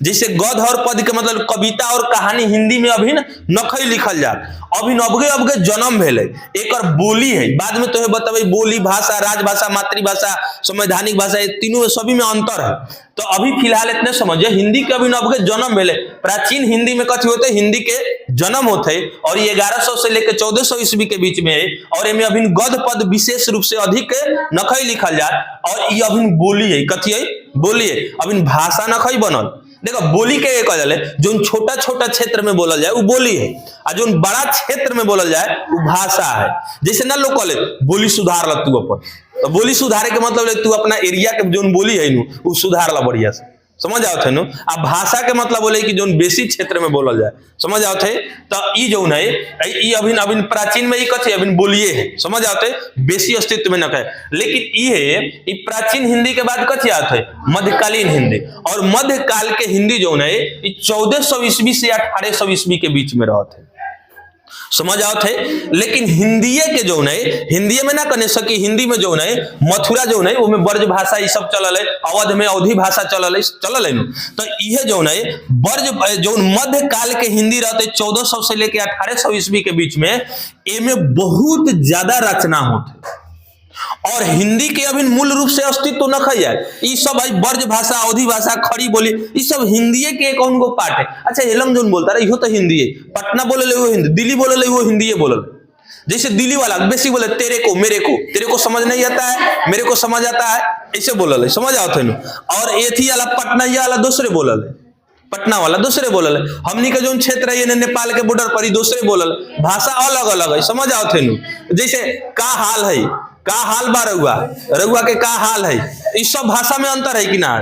जैसे गद्य और पद के मतलब कविता और कहानी हिंदी में अभी नखई लिखल जात, अभी अबगे जन्म भेले। एक बोली है, बाद में तो बताबे बोली भाषा, राजभाषा, मातृभाषा, संवैधानिक भाषा, ये तीनों सभी में अंतर है। तो अभी फिलहाल इतने समझिए हिंदी के अभी अबगे जन्म भेले। प्राचीन हिंदी में कथी होते, हिंदी के जन्म होते और ये 1100 से लेकर 1400 ईस्वी के बीच में है। और इनमें अभी गद्य पद विशेष रूप से अधिक नखई लिखल जाए। और ये अभी बोली है, कथी है, बोली है, अभी भाषा नखई बनल। देखो बोली के कहा जाए जो छोटा छोटा क्षेत्र में बोला जाए वो बोली है, और जो बड़ा क्षेत्र में बोला जाए वो भाषा है। जैसे ना लोग कहले बोली सुधार ला तू अपन, तो बोली सुधारे के मतलब तू अपना एरिया के जो बोली है वो सुधार ला बढ़िया से। समझ आओ थे नु। अब भाषा के मतलब बोले कि जो बेसी क्षेत्र में बोला जाए। समझ आओ थे। तो ये जो है ये अभी प्राचीन में ये कथी अभी बोलिए है। समझ आओ थे, बेसी अस्तित्व में न है। लेकिन ये प्राचीन हिंदी के बाद कथी आते है, मध्यकालीन हिंदी। और मध्यकाल के हिंदी जो है 1400 ईस्वी से 1800 ईस्वी के बीच में रहते हैं। समझ आओ थे। लेकिन हिंदी के जो है हिंदी में ना करने सकी, हिंदी में जो है मथुरा जो है वो में ब्रज भाषा ये सब चलल है, अवध में अवधी भाषा चलल है। तो यह जो है ब्रज जो मध्य काल के हिंदी रहते 1400 से लेकर 1800 ईस्वी के बीच में, इनमें बहुत ज्यादा रचना होते। और हिंदी के अभी मूल रूप से अस्तित्व न खई है। ये सब है ब्रज भाषा, अवधी भाषा, खड़ी बोली, ये सब हिंदी के कौन को पार्ट है। अच्छा हेलम जो बोलता रहे इहो तो हिंदी है। पटना बोले ले वो हिंदी, दिल्ली बोले ले वो हिंदी बोले। जैसे दिल्ली वाला बेसिक बोले तेरे को मेरे को, तेरे को समझ नहीं आता है, मेरे को समझ आता है, ऐसे बोलल। समझ आओ थे। और एथी वाला पटना वाला दूसरे बोलल, पटना वाला दूसरे बोलल। हमनी का जो क्षेत्र है नेपाल के बॉर्डर पर ही दूसरे बोलल, भाषा अलग अलग है। समझ आओ थे। जैसे का हाल है, का हाल बा रउआ, रउआ के का हाल है, इस सब भाषा में अंतर है कि ना।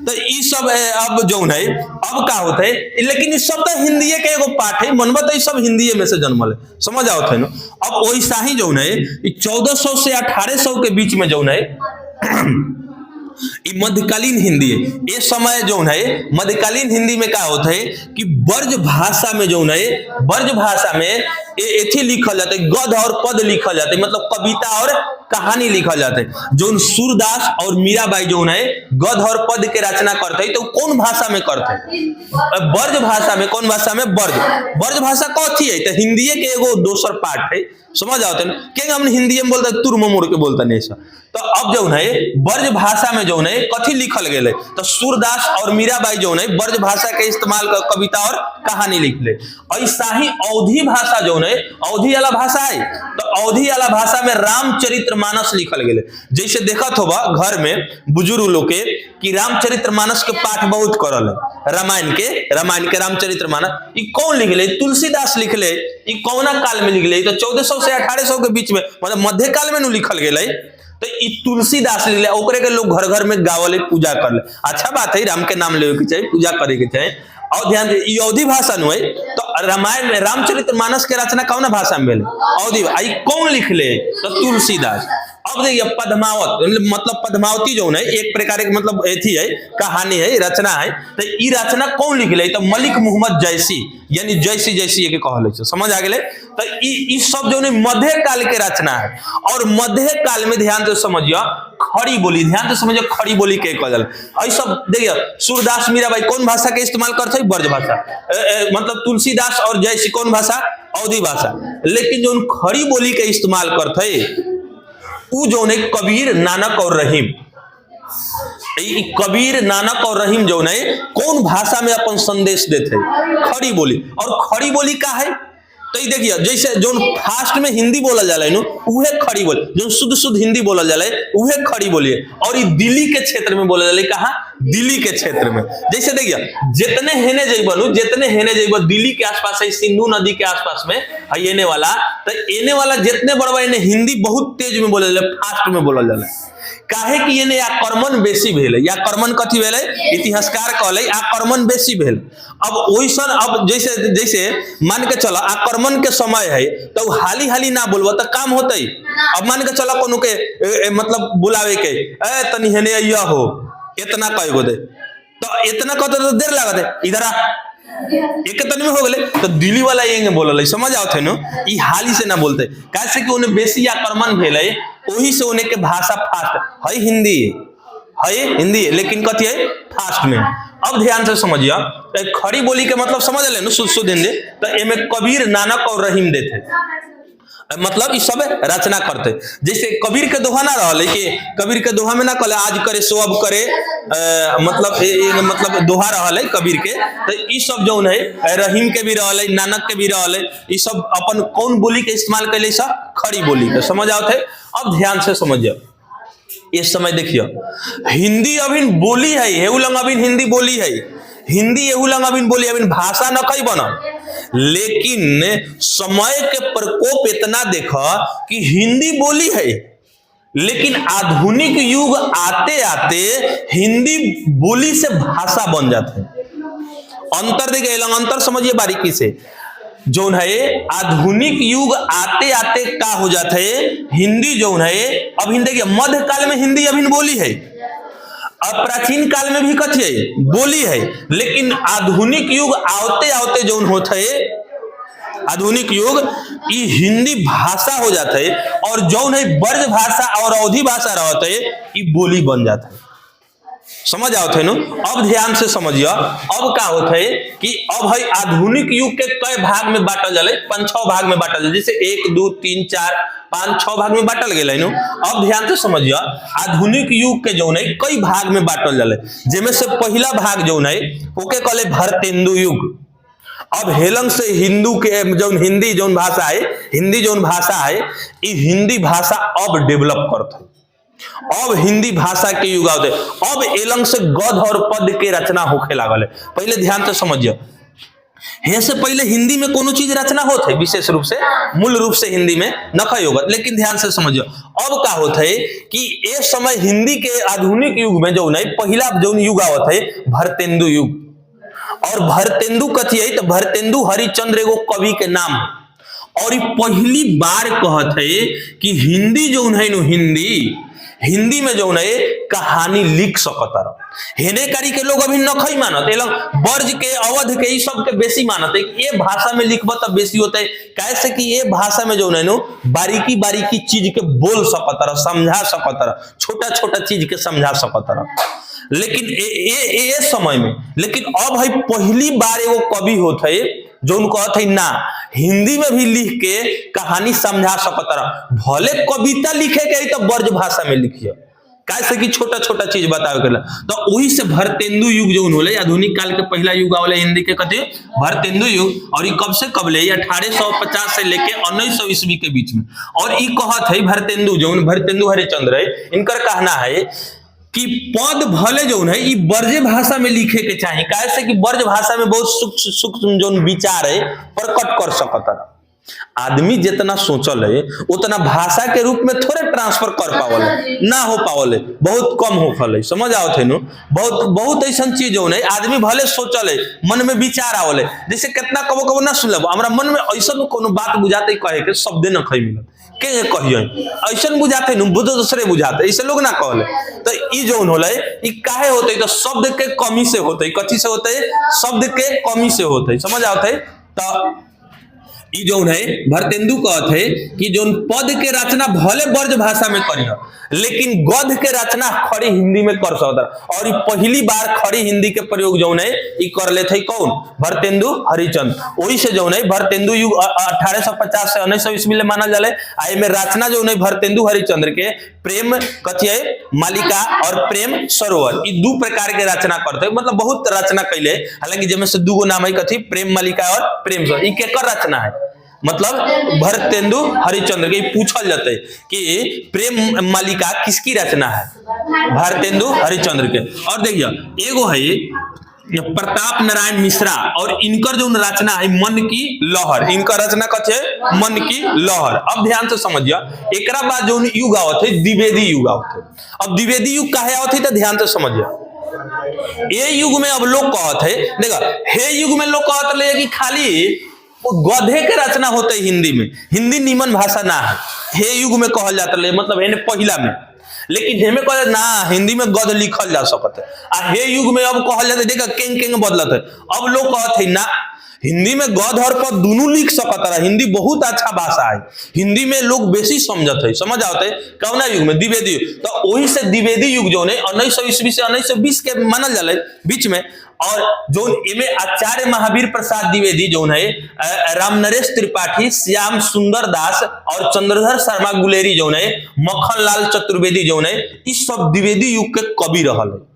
तो ये सब अब जो है अब का होता है, लेकिन इस सब तो हिंदी के एगो पाठ है, मनबा तो सब हिंदी में से जन्मल है। समझ आओ थे। अब वैसा ही जो है 1400 से 1800 के बीच में जो है ये मध्यकालीन हिंदी है। ये समय जो है मध्यकालीन हिंदी में क्या होता है कि ब्रज भाषा में जो है, ब्रज भाषा में एथी लिखल जाता है, गद्य और पद लिखल जाते हैं, मतलब कविता और कहानी लिखल जाते हैं। जो सूरदास और मीराबाई जो है गद्य और पद के रचना करते हैं, तो कौन भाषा में करते हैं? ब्रज भाषा में। कौन भाषा में? ब्रज भाषा कथी है? तो हिंदी के एगो दोसर पार्ट है, समझ आते हैं क्या? हम हिंदी में बोलते तुर मोड़ के बोलते नहीं सर। तो अब जो है ब्रज भाषा में जो है कथी लिखल गए, तो सूरदास और मीराबाई जो है ब्रज भाषा के इस्तेमाल कर कविता और कहानी लिख ले। ऐसा ही अवधी भाषा जो है, अवधी वाला भाषा है, तो अवधी वाला भाषा में रामचरितमानस लिखल गए। जैसे देखत होगा घर में बुजुर्ग लोग के कि रामचरितमानस के पाठ बहुत करल है, रामायण के रामचरितमानस। ई कौन लिख ले? तुलसीदास लिख ले। ई कौना काल में लिख ले? तो 1400 से 1800 के बीच में, मतलब मध्यकाल में लिखल गए। तो ई तुलसीदास लिख ले, ओकरे के लोग घर घर में गावले, पूजा कर ले। अच्छा बात है, राम के नाम लेवे के चाहिए, पूजा करे के चाहिए। और ध्यान दे, अवधी भाषा नु है। तो रामायण में रामचरितमानस के रचना कौन भाषा में भेल? अवधी। आई कौन लिख ले? तो तुलसीदास। अब देखिए पद्मावत, मतलब पद्मावती जो है एक प्रकार के मतलब एथी है, कहानी है, रचना है। तो ई रचना कौन लिख ले? तो मलिक मोहम्मद जैसी, यानी जैसी के कहले छे, समझ आ गेले। तो ई सब जो है मध्यकाल के रचना है। और मध्यकाल में ध्यान से समझिए खड़ी बोली, ध्यान से समझिए खड़ी बोली के कहल। आई सब देखिए सूरदास मीराबाई कौन भाषा के इस्तेमाल करते हैं? ब्रज भाषा। मतलब तुलसीदास और जैसी कौन भाषा? अवधी भाषा। लेकिन जो खड़ी बोली के इस्तेमाल करते हैं उ जो है कबीर, नानक और रहीम। कबीर, नानक और रहीम जो है कौन भाषा में अपन संदेश देते हैं? खड़ी बोली। और खड़ी बोली का है? तो देखिए जैसे जो फास्ट में हिंदी बोला जाला है उहे खड़ी बोली, जो शुद्ध हिंदी बोला जाला है उहे खड़ी बोली है। और ये दिल्ली के क्षेत्र में बोला जाला है। कहाँ? दिल्ली के क्षेत्र में। जैसे देखिए जितने हेने जइब दिल्ली के आसपास है, सिंधु नदी के आसपास में है एने वाला, तो एने वाला जितने बड़वा एने हिंदी बहुत तेज में बोला जाला, फास्ट में बोला जाला। काहे कि ये आक्रमण बेसी भेल, आक्रमण कथी भेल? इतिहासकार कहले आक्रमण बेसी भेल। अब ओइसन, अब जैसे मान के चलो आक्रमण के समय है, तो हाली ना बोलबो तो काम होते। अब मान के चलो कोनो के मतलब बुलावे के, तनी हेने अइया हो, इतना कह गो दे, तो इतना कहते तो देर लागत है, इधर आ, एक तन में हो गए। तो दिल्ली वाला ये बोलल, समझ आओ थे नो, ई हाली से ना बोलते, कैसे कि उन्हें बेसी आक्रमण भेल है, वही से उन्हें के भाषा फास्ट है, हिंदी है, लेकिन कथी है? फास्ट में। अब ध्यान से समझिए, खड़ी बोली के मतलब समझ ले नो, शुद्ध हिंदी। तो एमे कबीर, नानक और रहीम देते, मतलब इस सब रचना करते। जैसे कबीर के दोहा ना रहा, कि कबीर के दोहा में ना कहले आज करे सो अब करे, मतलब दोहा रहा है कबीर के। तो ये सब जो है रहीम के भी रहा, नानक के भी रहा, ये सब अपन कौन बोली के इस्तेमाल कैले? सब खड़ी बोली के, समझ आओ थे। अब ध्यान से समझिए, इस समय देखिए हिंदी अभी बोली है, हेउलंग अभी हिंदी बोली है, हिंदी एहुलंग अभी बोली, अभी भाषा न कई बना। लेकिन समय के प्रकोप इतना देखा कि हिंदी बोली है, लेकिन आधुनिक युग आते आते हिंदी बोली से भाषा बन जाते हैं। अंतर देखिए, अंतर समझिए बारीकी से। जो है आधुनिक युग आते आते क्या हो जाता है, हिंदी जो है अब हिंदी के मध्यकाल में हिंदी अभी बोली है, अब प्राचीन काल में भी कथी है? बोली है। लेकिन आधुनिक युग आते आते जो होता है, आधुनिक युग ये हिंदी भाषा हो जाता है, और जो है ब्रज भाषा और अवधी भाषा रहता है, ये बोली बन जाता है। समझ आओ थे नो। अब ध्यान से समझिए, अब क्या होता है कि अब है आधुनिक युग के कई भाग में बांटल जाए, 5-6 भाग में बांटल जाए, जैसे 1, 2, 3, 4, 5-6 भाग में बांटल गए नो। अब ध्यान से समझिए, आधुनिक युग के जो है कई भाग में बांटल जाए, जिसमें से पहला भाग जो है ओके कहले भारतेंदु युग। अब हेलंग से हिंदू के जो हिंदी जो भाषा है, ये हिंदी भाषा अब डेवलप करते है। अब हिंदी भाषा के युग आते, अब एलंग से गद्य और पद के रचना होखे लागल है। पहले ध्यान से समझिए, हे से पहले हिंदी में कोनो चीज रचना होते विशेष रूप से, मूल रूप से हिंदी में नखा होगा। लेकिन ध्यान से समझिए, अब क्या होता है कि एक समय हिंदी के आधुनिक युग में जो नहीं पहला जो युग आवत है भारतेंदु युग। और भारतेंदु कथी है? तो भारतेंदु हरिश्चंद्र एगो कवि के नाम है। और ये पहली बार कहत है कि हिंदी जो है नु हिंदी में जो है कहानी लिख सकता रह। हेने करी के लोग अभी नखई मानत एलंग वर्ज के अवध के ई सब के बेसी मानत है ये भाषा में लिखब तब बेसी होता है। कैसे कि ये भाषा में जो है नु बारीकी बारीकी चीज के बोल सकता रह, समझा सकता रह, छोटा छोटा चीज के समझा सकता रह। लेकिन ये समय में लेकिन अब है पहली बार एगो कवि होता है जो उनको कहते हैं ना हिंदी में भी लिख के कहानी समझा सकता रह। भले कविता लिखे के तो ब्रज भाषा में लिखिए कैसे कि छोटा छोटा चीज बतावे के तो वही से भरतेंदु युग जो होले आधुनिक काल के पहला युग आवले हिंदी के कथी भरतेंदु युग। और ये कब से कब ले 1850 से लेके 1900 ईस्वी के बीच में। और ये कहत है भरतेंदु जो भरतेंदु हरिश्चंद्र है इनकर कहना है कि पद भले जो है ये ब्रज भाषा में लिखे के चाहिए कैसे कि ब्रज भाषा में बहुत सूक्ष्म सूक्ष्म जो विचार है प्रकट कर सकता है। आदमी जितना सोचल है उतना भाषा के रूप में थोड़े ट्रांसफर कर पावल ना हो पावल बहुत कम हो खल समझ आओ थे बहुत बहुत ऐसा चीज हो नहीं आदमी भले सोचल है मन में विचार आवल जैसे कितना कबो कबो ना सुनल हमारा मन में ऐसा कोनो बात बुझाते कहे के शब्द न खई मिलत के कहिए ऐसा बुझाते बुझ दूसरे बुझाते ऐसे लोग ना कहले तो ई जो होले ई काहे होते तो शब्द के कमी से होते कथी से होते शब्द के कमी से होते समझ आते। तो ई जो है भरतेंदु कहते है कि जो पद के रचना भले ब्रज भाषा में करिए लेकिन गद्य के रचना खड़ी हिंदी में कर सकता। और ये पहली बार खड़ी हिंदी के प्रयोग जो है ये कर ले थे कौन भरतेंदु हरिश्चंद्र। वही से जो है भरतेंदु युग 1850 से 1900 ईस्वी में मानल जाले। आई में रचना जो है भरतेंदु हरिश्चंद्र के प्रेम कथिए मालिका और प्रेम सरोवर ये दो प्रकार के रचना करते मतलब बहुत रचना कैले हालांकि जिसमें से दो नाम है कथी प्रेम मालिका और प्रेम सरोवर ये केकर रचना है मतलब भरतेंदु हरिश्चंद्र के पूछल जाते कि प्रेम मालिका किसकी रचना है भरतेंदु हरिश्चंद्र के। और देखिए एगो है प्रताप नारायण मिश्रा और इनकर जो रचना है मन की लहर इनका रचना कथे मन की लहर। अब ध्यान से समझिए एक बाद जो युग आवत है द्विवेदी युग आवत है। अब द्विवेदी युग काहे आवत है तो ध्यान से समझिए ये युग में अब लोग कहते है देखा हे युग में लोग कहते है कि खाली वो गधे के रचना होते हिंदी में हिंदी निमन भाषा ना है हे युग में कहल जाता है मतलब है पहला में लेकिन हेमे कह ना हिंदी में गध लिखल जा सकता है आ हे युग में अब कहल जाता है देखा केंग केंग बदलत है। अब लोग कहते हैं ना हिंदी में गध और पद दोनों लिख सकता है हिंदी बहुत अच्छा भाषा है हिंदी में लोग बेसी समझते है समझ आते है कौना युग में द्विवेदी युग। तो वही से द्विवेदी युग जो है 1900 ईस्वी से 1920 के मानल जाए बीच में। और जो इमे आचार्य महावीर प्रसाद द्विवेदी जो है रामनरेश त्रिपाठी श्याम सुंदर दास और चंद्रधर शर्मा गुलेरी जो है मक्खन लाल चतुर्वेदी जो है इस सब द्विवेदी युग के कवि रहल है।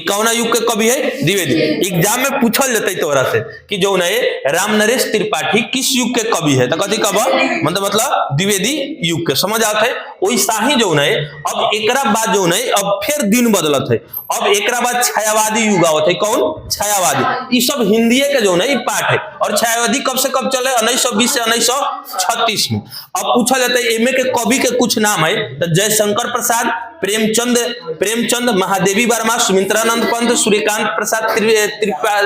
कौना युग के कवि है द्विवेदी। एग्जाम में पूछल जाते तोरा से कि जो है रामनरेश त्रिपाठी किस युग के कवि है तो कथी कब मतलब द्विवेदी युग के समझ आते है। वैसा ही जो है अब एकरा बाद जो है अब फिर दिन बदलत है अब एकरा बाद छायावादी युग आवत है कौन छायावादी ये सब हिंदी के जो है पाठ है। और छायावादी कब से कब चले 1920 से 1936 में। अब पूछा जाता है एम के कवि के कुछ नाम है तो जयशंकर प्रसाद प्रेमचंद महादेवी वर्मा सुमित्रानंद पंत सूर्यकांत प्रसाद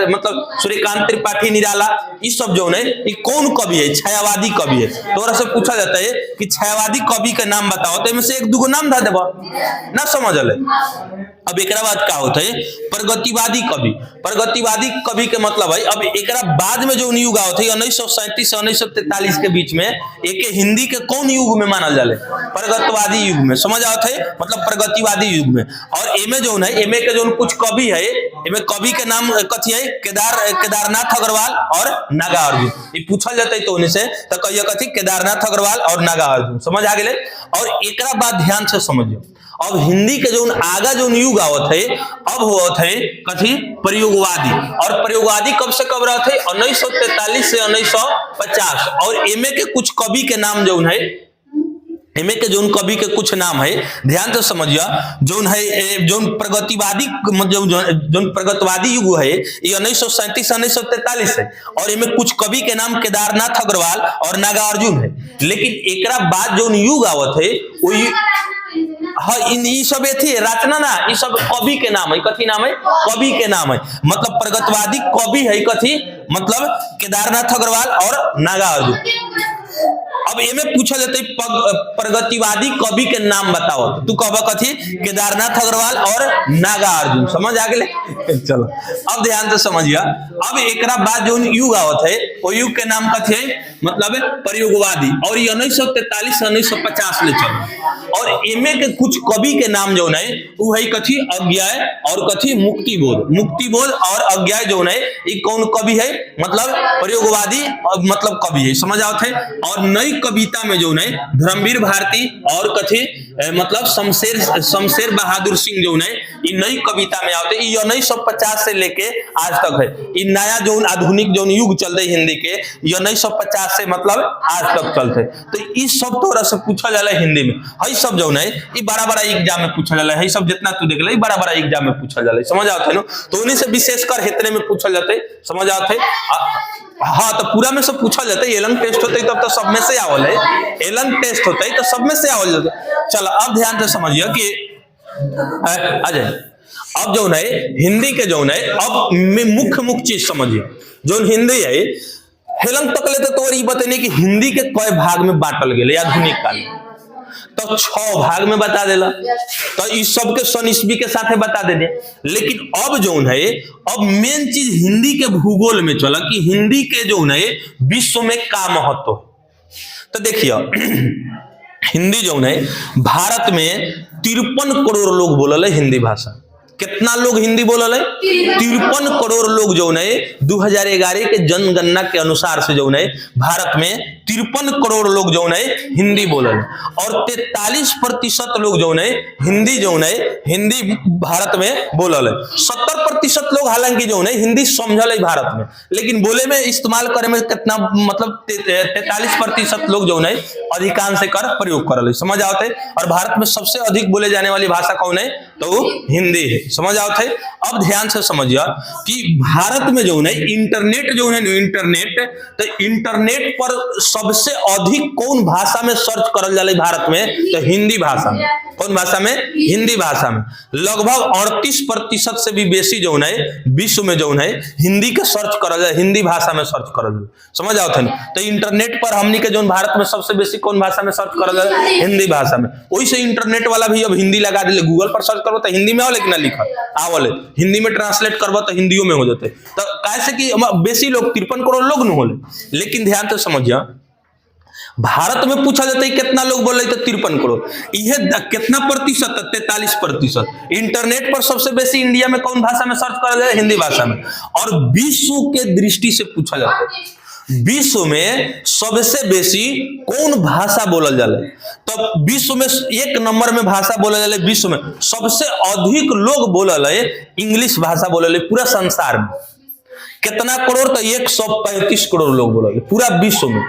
मतलब सूर्यकांत त्रिपाठी निराला ये सब जो है ये कौन कवि है छायावादी कवि है। तो से पूछा जाता है कि छायावादी कवि के नाम बताओ तो से एक दूगो नाम धा देव ना समझ ले। अब एक बाद क्या होता है प्रगतिवादी प्रगतिवादी कवि के मतलब है अब एक बाद में जो युग होता है 1937 से 1943 के बीच में एक हिंदी के कौन युग में मानल जाए प्रगतिवादी युग में समझ आवत है मतलब प्रगतिवादी युग में। और एमे जो है एमे के जो कुछ कवि है एमे कवि के नाम कथी है केदारनाथ अग्रवाल और नागा अर्जुन ये पूछल जाता है तो उन्हीं से तो कहिए कथी केदारनाथ अग्रवाल और नागा अर्जुन समझ आ गए। और एक बाद ध्यान से समझिए अब हिंदी के जो आगा जो युग आवत है अब होत है कथी प्रयोगवादी। और प्रयोगवादी कब से कब रहते है 1943 से 1950। और एमे के कुछ कवि के नाम जो है एमे के जो कवि के कुछ नाम है ध्यान से समझिए जो है जो प्रगतिवादी जो प्रगतिवादी युग है ये 1937 से 1943 है। और इनमें कुछ कवि के नाम केदारनाथ अग्रवाल और नागा अर्जुन है। लेकिन एक बाद जो युग आवत है वो हाँ इन सब थी रचना ना ये सब कवि के नाम है कथी नाम है कवि के नाम है मतलब प्रगतिवादी कवि है कथी मतलब केदारनाथ अग्रवाल और नागा अर्जुन। अब एमे पूछा जाता है प्रगतिवादी कवि के नाम बताओ, तू कहबा कथी? केदारनाथ अग्रवाल और नागार्जुन। समझ आ गए? चलो अब ध्यान से समझिए। अब एकरा बाद जो युग आवत है वो युग के नाम कथी है? मतलब प्रयोगवादी। और ये 1943 से 1950 ले चल। और एमे के कुछ कवि के नाम जो है वो है कथी? अज्ञाय और कथी? मुक्तिबोध। मुक्तिबोध और अज्ञाय जो है ये कौन कवि है? मतलब प्रयोगवादी और मतलब कवि है। समझ आवत है? और नई कविता में जो है धर्मवीर भारती और कथी मतलब शमशेर बहादुर सिंह जो है ये नई कविता में आते। ये 1950 से लेके आज तक है। ये नया जो आधुनिक जो युग चल रही हिंदी के, ये 1950 से मतलब आज तक चलते। तो इस सब तोरा से पूछा जाला हिंदी में। हई सब जो है ये बड़ा एग्जाम में पूछा जाला है। सब जितना तू देख ले बड़ा एग्जाम में पूछा जाला। समझ आते है ना? तो उन्हीं से विशेषकर हेतरे में पूछा जाते। समझ आते है? हाँ, तो पूरा में सब पूछा जाता है। एलन टेस्ट होता है तब तो सब में से आवल है। एलन टेस्ट होता है तो सब में से आवल जाता है। चलो अब ध्यान से समझिए कि अजय अब जो है हिंदी के जो है अब मुख्य चीज समझिए। जो हिंदी है हेलन तक लेते तो ये बतेने कि हिंदी के कई भाग में बांटल गए आधुनिक काल में। तो 6 भाग में बता देला। तो इस सब के सन ईस्वी के साथ बता देने। लेकिन अब जो है अब मेन चीज हिंदी के भूगोल में चला कि हिंदी के जो है विश्व में का महत्व। तो देखिए हिंदी जो है भारत में 53 करोड़ लोग बोलल है हिंदी भाषा। कितना लोग हिंदी बोलल है? 53 करोड़ लोग जो है 2011 के जनगणना के अनुसार से जो है भारत में 53 करोड़ लोग जो है हिंदी बोलल। और 43% लोग जो है हिंदी भारत में बोलल है। 70% लोग हालांकि जो है हिंदी समझल है भारत में, लेकिन बोले में इस्तेमाल करे में कितना मतलब 43% लोग जो है अधिकांश कर प्रयोग करल है। समझ आवत है? और भारत में सबसे अधिक बोले जाने वाली भाषा कौन है? तो हिंदी है। समझ आवत है? अब ध्यान से समझिए कि भारत में जो है इंटरनेट जो है तो इंटरनेट पर सबसे अधिक कौन भाषा में सर्च करल जाला भारत में? तो हिंदी भाषा में। कौन भाषा में? हिंदी भाषा में। लगभग 38% से भी बेसी जो है विश्व में जो है हिंदी के सर्च करल जाए, हिंदी भाषा में सर्च करल जाए। समझ आवत है? तो इंटरनेट पर हमनी के जो भारत में सबसे बेसी कौन भाषा में सर्च करल जाए? हिंदी भाषा में। वही से इंटरनेट वाला भी अब हिंदी लगा दिले। गूगल पर सर्च करबो तो हिंदी में आवले कि ना लिखा आवले, हिंदी में ट्रांसलेट करबो तो हिंदियों में हो जाते। तो कैसे कि बेसी लोग 53 करोड़ लोग न होले। लेकिन ध्यान से समझिए भारत में पूछा जाता है कितना लोग बोल रहे? तो 53 करोड़। यह कितना प्रतिशत? 43%। इंटरनेट पर सबसे बेसी इंडिया में कौन भाषा में सर्च करा जाए? हिंदी भाषा में। और विश्व के दृष्टि से पूछा जाता है विश्व में सबसे बेसी कौन भाषा बोलल जाला? तो विश्व में 1 नंबर में भाषा बोलल जाला। विश्व में सबसे अधिक लोग बोलल है इंग्लिश भाषा बोलल है पूरा संसार में। कितना करोड़? तो 135 करोड़ लोग बोलल है पूरा विश्व में।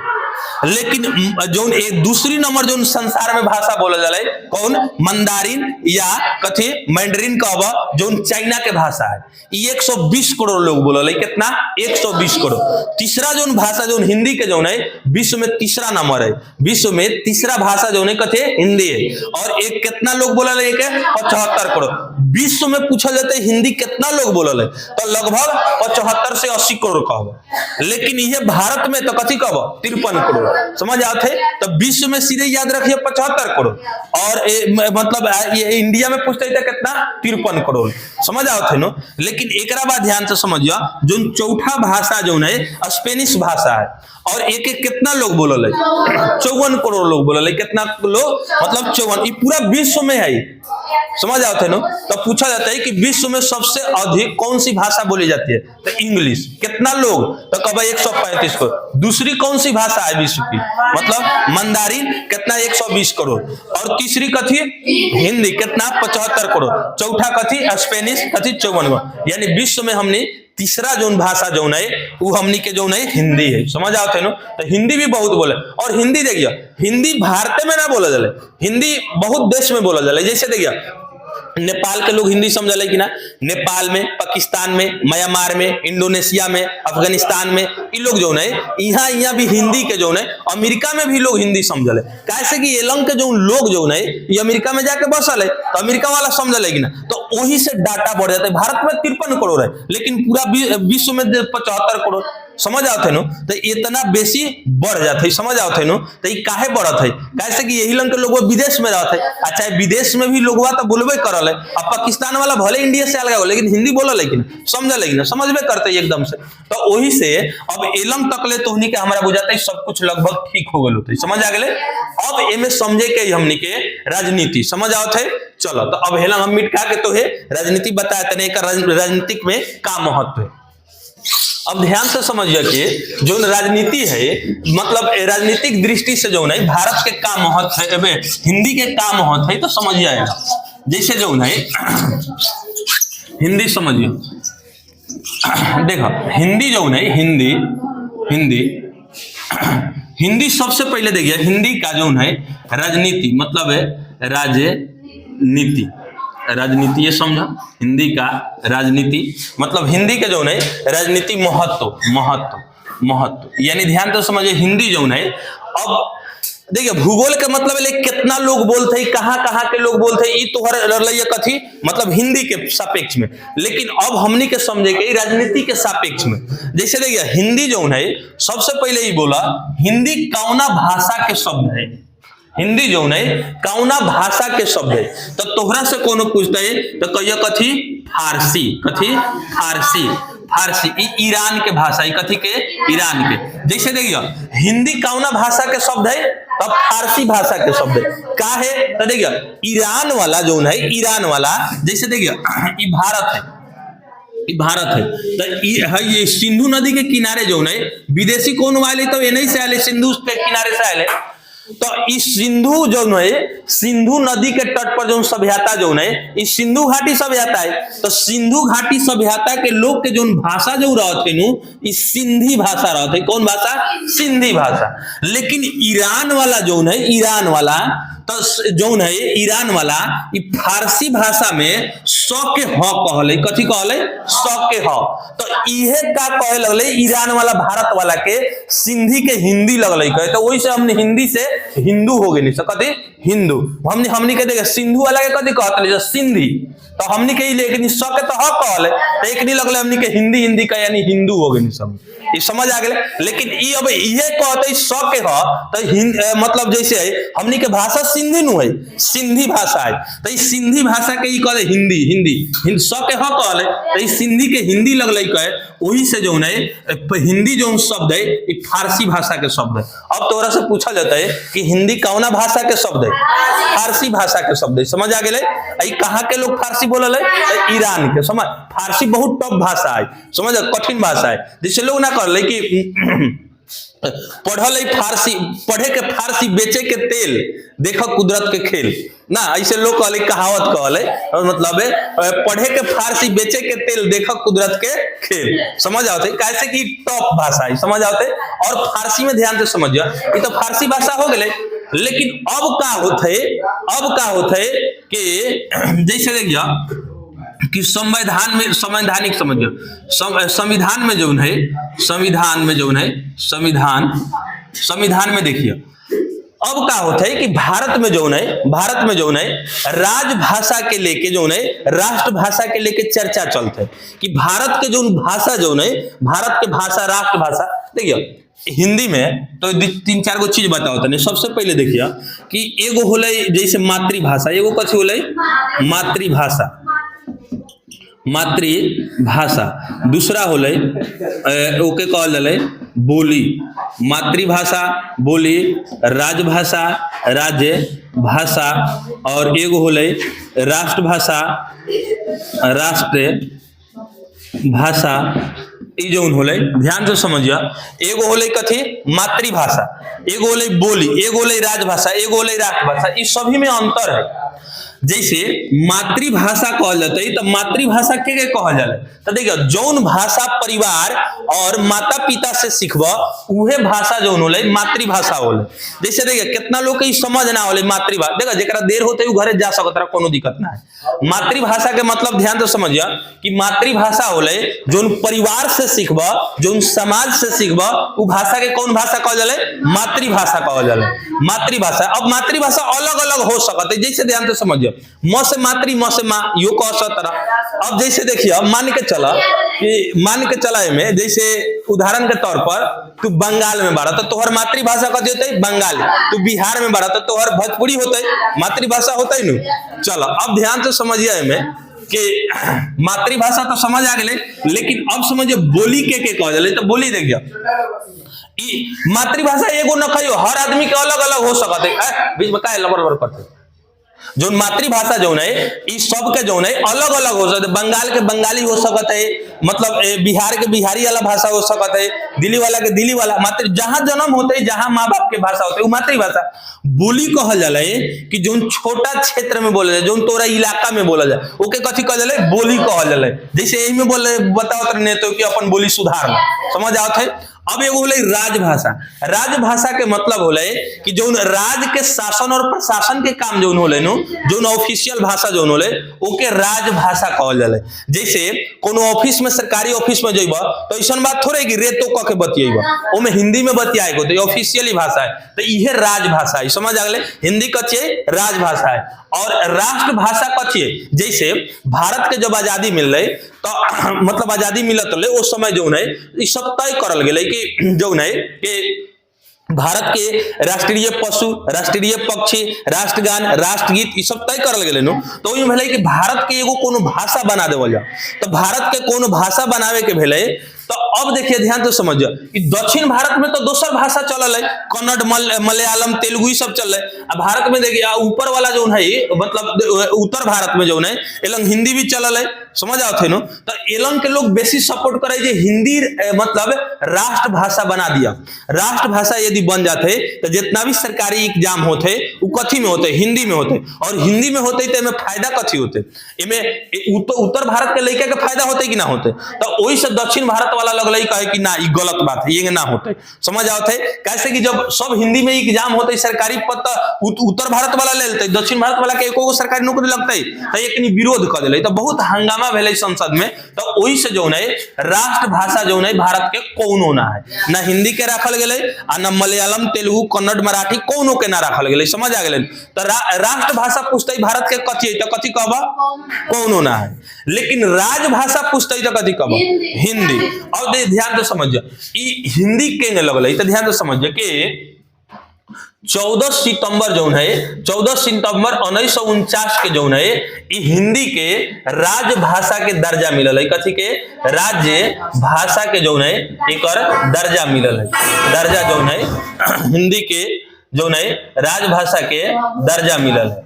लेकिन जो दूसरी नंबर जो संसार में भाषा बोला जाला कौन? मंदारिन या कथी मैंडरिन का जो चाइना के भाषा है। 120 करोड़ लोग बोला। कितना? 120 करोड़। तीसरा जो भाषा जो हिंदी के जो है विश्व में तीसरा नंबर है। विश्व में तीसरा भाषा जो है कथे हिंदी है। और एक कितना लोग बोला? 75 करोड़। विश्व में पूछा जाता है हिंदी कितना लोग बोलल है? तो लगभग 75 से 80 करोड़ कहब। लेकिन यह भारत में तो कथी कहब? 53 करोड़। समझ आते? तो विश्व में सीधे याद रखिए 75 करोड़। और मतलब ये इंडिया में पूछते थे कितना? 53 करोड़। समझ आते ना? लेकिन एक बाद ध्यान से समझिए जो चौथा भाषा जो है स्पेनिश भाषा है। और एक कितना लोग बोलल है? 54 करोड़ लोग बोलल है। कितना लोग? मतलब 54। ये पूरा विश्व में है। समझ आते है ना? तो पूछा जाता है कि विश्व में सबसे अधिक कौन सी भाषा बोली जाती है? तो इंग्लिश। कितना लोग? तो कब 135 करोड़। दूसरी कौन सी भाषा है विश्व की? मतलब मंदारिन। कितना? 120 करोड़। और तीसरी कथी? हिंदी। कितना? 75 करोड़। चौथा कथी? स्पेनिश। कथी? 54 करोड़। यानी विश्व में हमने तीसरा जो भाषा जो है वो हमनी के जो है हिंदी है। समझ आते है ना? तो हिंदी भी बहुत बोले। और हिंदी देखिए हिंदी भारत में ना बोला जाए, हिंदी बहुत देश में बोला जाए। जैसे देखिए नेपाल के लोग हिंदी समझ कि ना? नेपाल में, पाकिस्तान में, म्यांमार में, इंडोनेशिया में, अफगानिस्तान में ये लोग जो है यहाँ भी हिंदी के जो है। अमेरिका में भी लोग हिंदी समझल। कैसे कि एलंग के जो लोग जो है ये अमेरिका में जाके बसल है तो अमेरिका वाला समझल कि ना? तो वही से डाटा बढ़ जाता है। भारत में 53 करोड़ है लेकिन पूरा विश्व में 75 करोड़। समझ आवत है नु, तो इतना बेसी बढ़ जाते है, समझ आवत है नु, तो ये काहे बढ़त है, कैसे कि यही लंग के लोग विदेश में रहते हैं, अच्छा विदेश में भी लोग तो बोलबे करल है, अब पाकिस्तान वाला भले इंडिया से अलग हो लेकिन हिंदी बोला, लेकिन समझ लेकिन समझबे करते एकदम से, तो वही से अब एलम तक ले तोहनी के हमारा बुझाता है सब कुछ लगभग ठीक हो गल होते, समझ आ गए। अब एमे समझे के हमनी के राजनीति समझ आवत है, चलो तो अब हेला हम मिटका के तो है राजनीति बताए तने का राजनीतिक में का महत्व है। अब ध्यान से समझिए कि जो राजनीति है मतलब राजनीतिक दृष्टि से जो है भारत के का महत्व है, हिंदी के का महत्व है, तो समझिए आएगा। जैसे जो है हिंदी समझिए, देखो हिंदी जो है हिंदी हिंदी हिंदी सबसे पहले देखिए हिंदी का जो है राजनीति मतलब है राजनीति, राजनीति ये समझा, हिंदी का राजनीति मतलब हिंदी के जो है राजनीति महत्व महत्व महत्व, यानी ध्यान तो समझिए हिंदी जो है। अब देखिए भूगोल के मतलब है कितना लोग बोलते हैं, कहाँ कहाँ के लोग बोलते हैं, तोहर कथी मतलब हिंदी के सापेक्ष में, लेकिन अब हमनी के समझे के राजनीति के सापेक्ष में। जैसे देखिए हिंदी जो है सबसे पहले ही बोला हिंदी कौना भाषा के शब्द है, हिंदी जो है कौना भाषा के शब्द है, तो तोहरा से कोनो पूछता है तो कहिए कथी फारसी, कथी फारसी, फारसी ईरान के भाषा, कथी के ईरान के। जैसे देखिए हिंदी कौना भाषा के शब्द है, तब फारसी भाषा के शब्द है, का है तो देखिए ईरान वाला जो है ईरान वाला, जैसे देखिए ये भारत है, भारत है तो ये सिंधु नदी के किनारे जो है विदेशी कौन वाले तो ये नहीं से आए, सिंधु के किनारे से आए, तो इस सिंधु जो है सिंधु नदी के तट पर जो सभ्यता जो है इस सिंधु घाटी सभ्यता है, तो सिंधु घाटी सभ्यता के लोग के जो भाषा जो रहते नु इस सिंधी भाषा रहते, कौन भाषा सिंधी भाषा। लेकिन ईरान वाला जो है ईरान वाला तो जो है ईरान वाला फारसी भाषा में स के ह कहले, कथी कहले स के ह, तो इहे का कहे लगले ईरान वाला भारत वाला के सिंधी के हिंदी लगले कहे, तो वही से हमने हिंदी से हिंदू हो गए नहीं सकते हिंदू, हमने के देखे सिंधु वाला के कथी कहते सिंधी, तो हमने के लेकिन स के तो ह कहले, तो एक नहीं लगले हमने के हिंदी हिंदी का यानी हिंदू हो गए नहीं सब, ये समझ आ गए। लेकिन ये अब ये कहते स के ह तो मतलब जैसे है हमने के भाषा सिंधी नु है, सिंधी भाषा है, तो इस सिंधी भाषा के ही कहले हिंदी हिंदी स के ह कहले, तो इस सिंधी के हिंदी लगले कहे, वही से जो है हिंदी जो शब्द है ये फारसी भाषा के शब्द है। अब तोरा से पूछा जाता है कि हिंदी कौना भाषा के शब्द है, फारसी भाषा के शब्द है, समझ आ गए। कहाँ के लोग फारसी बोलल है, ईरान के, समझ फारसी बहुत टफ भाषा है, समझ कठिन भाषा है, जिससे लोग ना कर ले कि पढ़ल फारसी, पढ़े के फारसी बेचे के तेल देखो कुदरत के खेल ना, ऐसे लोग कहले कहावत कहले, मतलब है पढ़े के फारसी बेचे के तेल देखो कुदरत के खेल, समझ आते कैसे कि टॉप भाषा है, समझ आते। और फारसी में ध्यान से समझिए ये तो फारसी भाषा हो गए, लेकिन अब का होते कि जैसे देखिए कि संविधान में संवैधानिक समझिए संविधान में जो है संविधान में देखिए अब क्या होता है कि भारत में जो है राजभाषा के लेके जो है राष्ट्रभाषा के लेके चर्चा चलते है कि भारत के जो भाषा जो है भारत के भाषा राष्ट्रभाषा। देखिए हिंदी में तो 3-4 गो चीज बताओ तने। सबसे पहले देखिए कि एगो होले जैसे मातृभाषा, एगो कथी होले मातृभाषा, मातृभाषा, दूसरा होले ओके कहल जाले बोली, मातृभाषा बोली, राजभाषा राज्य भाषा, और एगो होले राष्ट्रभाषा राष्ट्र भाषा। ई जो होले ध्यान से समझिए, एगो होले कथी मातृभाषा, एगो होले बोली, एगो होले राजभाषा, एगो होले राष्ट्रभाषा। इस सभी में अंतर है। जैसे मातृभाषा कहल जाता है तो मातृभाषा के कहल जाला, तो देखिए जौन भाषा परिवार और माता पिता से सीखबा उहे भाषा जौन होले मातृभाषा होले। जैसे देखिए कितना लोग के समझ ना होले मातृभाषा, देखा जेकरा देर होते है घरे जा सकत, कोनो दिक्कत ना है। मातृभाषा के मतलब ध्यान से समझिए कि मातृभाषा होले जौन परिवार से से सीखब, जो समाज से सीखब, उ भाषा के कौन भाषा कहल जाले? मातृभाषा कहल जाले, मातृभाषा। अब मातृभाषा अलग अलग हो सकत है, जैसे ध्यान से समझिए, म से मातृ, म से माँ, यो कह सकता। अब जैसे देखिए, मान के चला में, जैसे उदाहरण के तौर पर तू बंगाल में बाड़ा तो तोहर मातृभाषा कथी होते? बंगाली। तू बिहार में बाड़ा तो तोहर भोजपुरी होते, मातृभाषा होते नु। चलो अब ध्यान से समझिए में कि मातृभाषा तो समझ आ गए, लेकिन अब समझिए बोली के कह जाए तो बोली देख जाओ। मातृभाषा एगो न कहियो, हर आदमी के अलग अलग हो सकते है। बीच में काहे लबर करते? जो मातृभाषा जो है इस सब के जो है अलग अलग हो सकते। बंगाल के बंगाली हो सकता है, मतलब बिहार के बिहारी वाला भाषा हो सकता है, दिल्ली वाला के दिल्ली वाला, मातृ जहां जन्म होते है, जहां माँ बाप के भाषा होते है, वो मातृभाषा। बोली कहल जाला कि जो छोटा क्षेत्र में बोला जाए, जो तोरा इलाका में बोला जाए, ओके कथी कहल जाला? बोली कहल जाला। जैसे यही में बोले बताओ तो कि अपन बोली सुधार, समझ आवत है। अब एगो होले राजभाषा। राजभाषा के मतलब होले कि जो राज के शासन और प्रशासन के काम जो होले नु, जो ऑफिशियल भाषा जो होले, ओके राजभाषा कहल जाले। जैसे कोनो ऑफिस में, सरकारी ऑफिस में जइबा तो ऐसा बात थोड़े कि रे तो कह के बतियेबा, ओमे हिंदी में बतियाए को, तो ऑफिशियली भाषा है, तो इहे राजभाषा है। समझ आ गए? हिंदी कथी है? राजभाषा है। और राष्ट्रभाषा कथी है? जैसे भारत के जब आजादी मिल रही तो मतलब आजादी मिलत रहे उस समय जो है सब तय करल गए कि जो है कि भारत के राष्ट्रीय पशु, राष्ट्रीय पक्षी, राष्ट्रगान, राष्ट्रगीत, ये सब तय करल गए। तो वही भेले कि भारत के एगो कोनो भाषा बना देवल जाओ। तो भारत के कोनो भाषा बनावे के भेले, तो अब देखिए ध्यान से समझिए कि दक्षिण भारत में तो दोसर भाषा चल है, कन्नड़, मलयालम, तेलुगु सब चल है। अब भारत में देखिए ऊपर वाला जो है, मतलब उत्तर भारत में जो है एलंग हिंदी भी चल है, समझ आओ थे नो। तो एलंग के लोग बेसी सपोर्ट करे जे हिंदी मतलब राष्ट्रभाषा बना दिया। राष्ट्रभाषा यदि बन जाते तो जितना भी सरकारी एग्जाम होते वो कथी में होते? हिंदी में होते। और हिंदी में होते तो फायदा कथी होते? उत्तर भारत के लड़का के फायदा होते कि ना होते? तो वही से दक्षिण भारत वाला लगल कहे कि ना ये गलत बात है, ये ना होते। समझ आओ थे कैसे कि जब सब हिंदी में एग्जाम होते सरकारी पद, उत्तर भारत वाला ले लेते, दक्षिण भारत वाला के एको सरकारी नौकरी लगते तो एक विरोध कर दिले, तो बहुत हंगामा भेले संसद में। तो वही से जो है राष्ट्रभाषा जो है भारत के कौनो ना है, ना हिंदी के रखल गए आ ना मलयालम, तेलुगु, कन्नड़, मराठी कौनो के ना रखल गए। समझ आ गए? तो राष्ट्रभाषा पूछते भारत के कथी है तो कथी कहबा? कौनो ना है। लेकिन राजभाषा पूछते तो कथी कहबा? हिंदी। और ध्यान से समझिए हिंदी के लगल, तो ध्यान से समझिए कि 14 सितंबर जो है 14 सितंबर 1949 के जो है हिंदी के राजभाषा के दर्जा मिलल है। कथी के? राज्य भाषा के जो है एक दर्जा मिलल है। दर्जा जो है हिंदी के जो है राजभाषा के दर्जा मिलल है।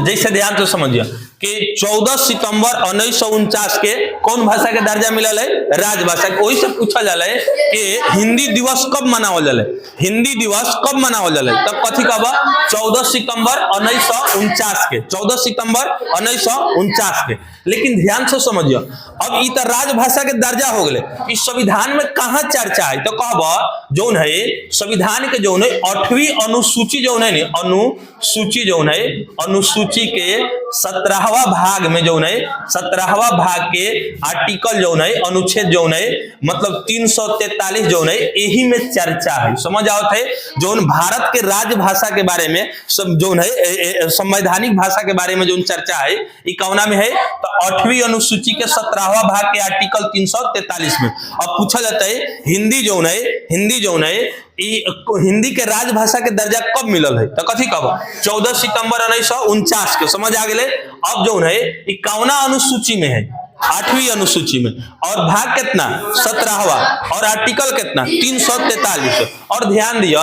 जैसे ध्यान से समझिए कि 14 सितंबर 1949 के कौन भाषा के दर्जा मिलल है? राजभाषा। वही से पूछा जाला है कि हिंदी दिवस कब मनावल जाला है? हिंदी दिवस कब मनावल जाला है? तब कथी कहबा? 14 सितंबर 1949 के, 14 सितंबर 1949 के। लेकिन ध्यान से समझिए अब इ तो राजभाषा के दर्जा हो गए, इस संविधान में कहाँ चर्चा है? तो कहबा जो है संविधान के जो है 8वीं अनुसूची जो है अनुसूची जो है अनुसूची के 17वां भाग में जो है 17वां भाग के आर्टिकल जो है अनुच्छेद जो है मतलब 343 जो है यही में चर्चा है। समझ आओ थे जो भारत के राजभाषा के बारे में सब जो है संवैधानिक भाषा के बारे में जो चर्चा है ये कौना में है? तो 8वीं अनुसूची के 17वां भाग के आर्टिकल 343 में। अब पूछा जाता है हिंदी जो है हिंदी के राजभाषा के दर्जा कब मिलल है? तो कथी कहबा? 14 सितंबर 1949 के। समझ आ गए? अब जो है कौना अनुसूची में है? 8वीं अनुसूची में। और भाग कितना? 17वां। और आर्टिकल कितना? 343। और ध्यान दिया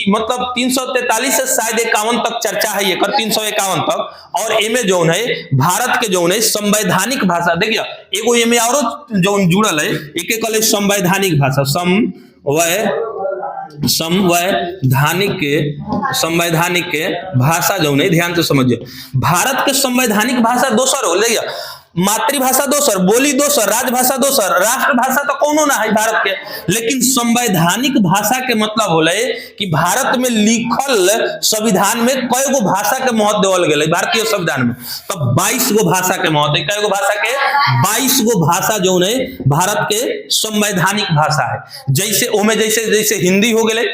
मतलब 343 से शायद 51 तक चर्चा है, ये 351 तक। और एमे जो है भारत के जो है संवैधानिक भाषा देखिए एगो एमे और जो जुड़ल है एक एक संवैधानिक भाषा संवैधानिक के भाषा जो है ध्यान से समझिए। भारत के संवैधानिक भाषा दोसर हो, देखिए मातृभाषा दोसर, बोली दोसर, राजभाषा दोसर, राष्ट्रभाषा तो कोनो ना है भारत के। लेकिन संवैधानिक भाषा के मतलब होले कि भारत में लिखल संविधान में कई गो भाषा के महत्व देवल गेले। भारतीय संविधान में तो 22 गो भाषा के महत्व है। कई गो भाषा के? 22 गो भाषा जो है भारत के संवैधानिक भाषा है। जैसे ओमे जैसे जैसे हिंदी हो गए,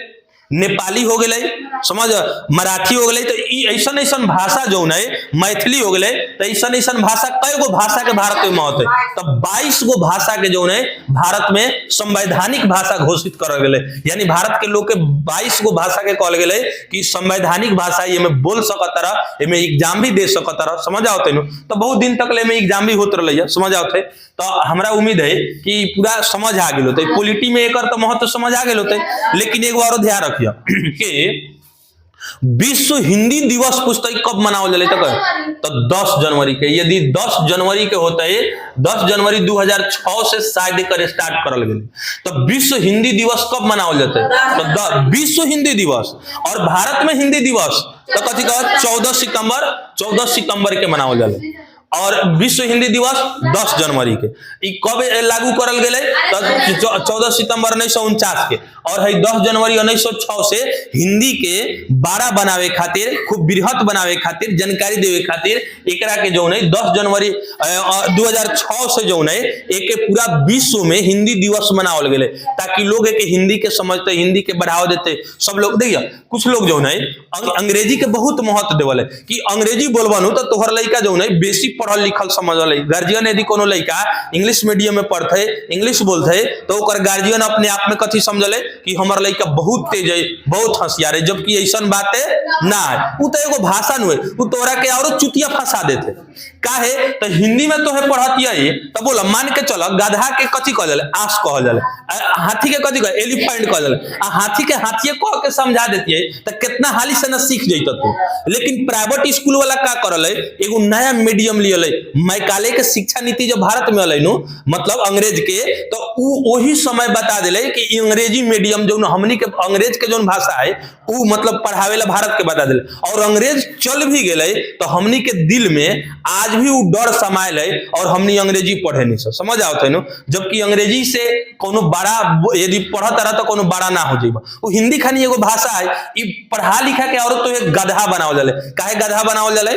नेपाली हो गए, समझ, मराठी हो गए, तो ऐसा ऐसा भाषा जो है, मैथिली हो गए, तो ऐसा ऐसा भाषा कई गो भाषा के भारत में महत्व है। तो 22 गो भाषा के जो है भारत में संवैधानिक भाषा घोषित कर गए। यानी भारत के लोग के 22 गो भाषा के कहल गए कि संवैधानिक भाषा ये में बोल सकत रह, एमे एग्जाम भी दे सकत रह। समझ आवते नु? तो बहुत दिन तक ले एग्जाम भी होत रही, समझ आवते। तो हमरा उम्मीद है कि पूरा समझ आ गए होते, पॉलिटी में एक तो महत्व समझ आ गए होते। लेकिन एक बार ध्यान रखिए कि विश्व हिंदी दिवस पुस्तक कब मनाओ जाए तो 10 जनवरी के। यदि 10 जनवरी के होते है, 10 जनवरी 2006 से शायद कर स्टार्ट करल गए, तो विश्व हिंदी दिवस कब मनाओ जाते है तो विश्व हिंदी दिवस। और भारत में हिंदी दिवस तो कथी कह 14 सितंबर के मनाओ जाए। और विश्व हिंदी दिवस 10 जनवरी के। कब लागू करल गए तो 14 सितंबर 1949 के। और है 10 जनवरी 1906 से हिंदी के 12 बनावे खातिर, खूब बृहत बनावे खातिर, जानकारी देवे खातिर एकरा के जो है 10 जनवरी 2006 से जो है एक पूरा विश्व में हिंदी दिवस मनावल गए, ताकि लोग एक हिंदी के समझते, हिंदी के बढ़ावा देते। सब लोग देखिए, कुछ लोग जो है अंग्रेजी के बहुत महत्व देवल है कि अंग्रेजी बोलबनु तो तोहर लड़का जो है बेसी पढ़ल लिखल समझ ले। गार्जियन यदि कोनो लड़का इंग्लिश मीडियम में पढ़ते, इंग्लिश बोलते, तो ओकर गार्जियन अपने आप में कथी समझले कि हमर लड़का बहुत तेज है, बहुत होशियार है, जबकि ऐसा बातें ना है। वो तो एगो भाषा नुए, वो तोरा के और चुतिया फंसा देते। काहे तो हिंदी में तो है पढ़तिया है, तो बोला मान के चलो गधा के कथी कह जाले, आस कह जाले, हाथी के कथी कह एलिफेंट कह जाले, हाथी के हाथिये कह के समझा देती है, तो कितना हाली से न सीख जैत तू। लेकिन प्राइवेट स्कूल वाला का करल है, एगो नया मीडियम लियल, मैकाले के शिक्षा नीति जो भारत में अल मतलब अंग्रेज के, तो वही समय बता दिले कि अंग्रेजी मीडियम जो हमनी के अंग्रेज के जो भाषा है वो मतलब पढ़ावे ला भारत के बता दिले। और अंग्रेज चल भी गए तो हमनी के दिल में आज भी वो डर समायल है और हमनी अंग्रेजी पढ़े नहीं सक। समझ आवते नो? जबकि अंग्रेजी से कोनो बड़ा यदि पढ़त रहा तो कोनो बड़ा ना हो जाइबा। वो हिंदी खानी एगो भाषा है, पढ़ा लिखा के और तो एक गधा बनाओ जाले। काहे गधा बनाओ जाले?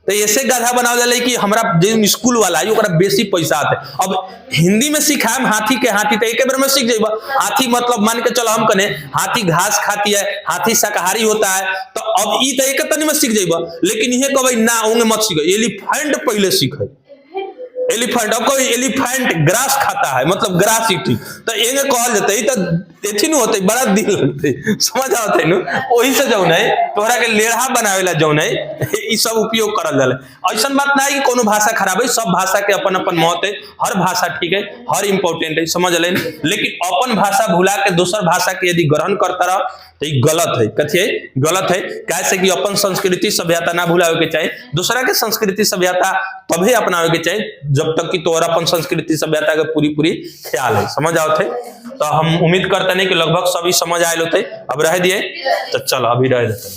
तो ऐसे गधा बनाओ जाले कि हमरा जो स्कूल वाला है ओकरा बेसी पैसा आते। अब हिंदी में सिखाएम हाथी के हाथी तो एक बार में सीख जाइबा। हाथी मतलब मान के चलो हम कने हाथी घास खाती है, हाथी शाकाहारी होता है, तो अब ई तो एक तनी में सीख जाइबा। लेकिन ये कहबे ना ओंगे मत सीख, एलिफेंट पहले सीखे। एलिफेंट, अब कोई एलिफेंट ग्रास खाता है, मतलब ग्रास इटी, तो एंगे कहल जते तो एथी न होते, बड़ा दिल लगते। समझ आवते नु? ओही से जौन है तोहरा के लेढ़ा बनावेला जौन है ई सब उपयोग करल जाले। ऐसा बात ना है कि कोनो भाषा खराब है, सब भाषा के अपन अपन महत्व है, हर भाषा ठीक है, हर इंपॉर्टेंट है, समझ ले। लेकिन अपन भाषा भुला के दूसर भाषा के यदि ग्रहण करता रह तो ये गलत है। कथी है? गलत है। कैसे कि अपन संस्कृति सभ्यता ना भुलावे के चाहे, दूसरा के संस्कृति सभ्यता तभी अपनावे के चाहे जब तक कि तोहरा अपन संस्कृति सभ्यता के पूरी ख्याल है। समझ आवते? तो हम उम्मीद करते नहीं कि लगभग सभी समझ आए होते। अब रह दिए तो चलो अभी रह देते।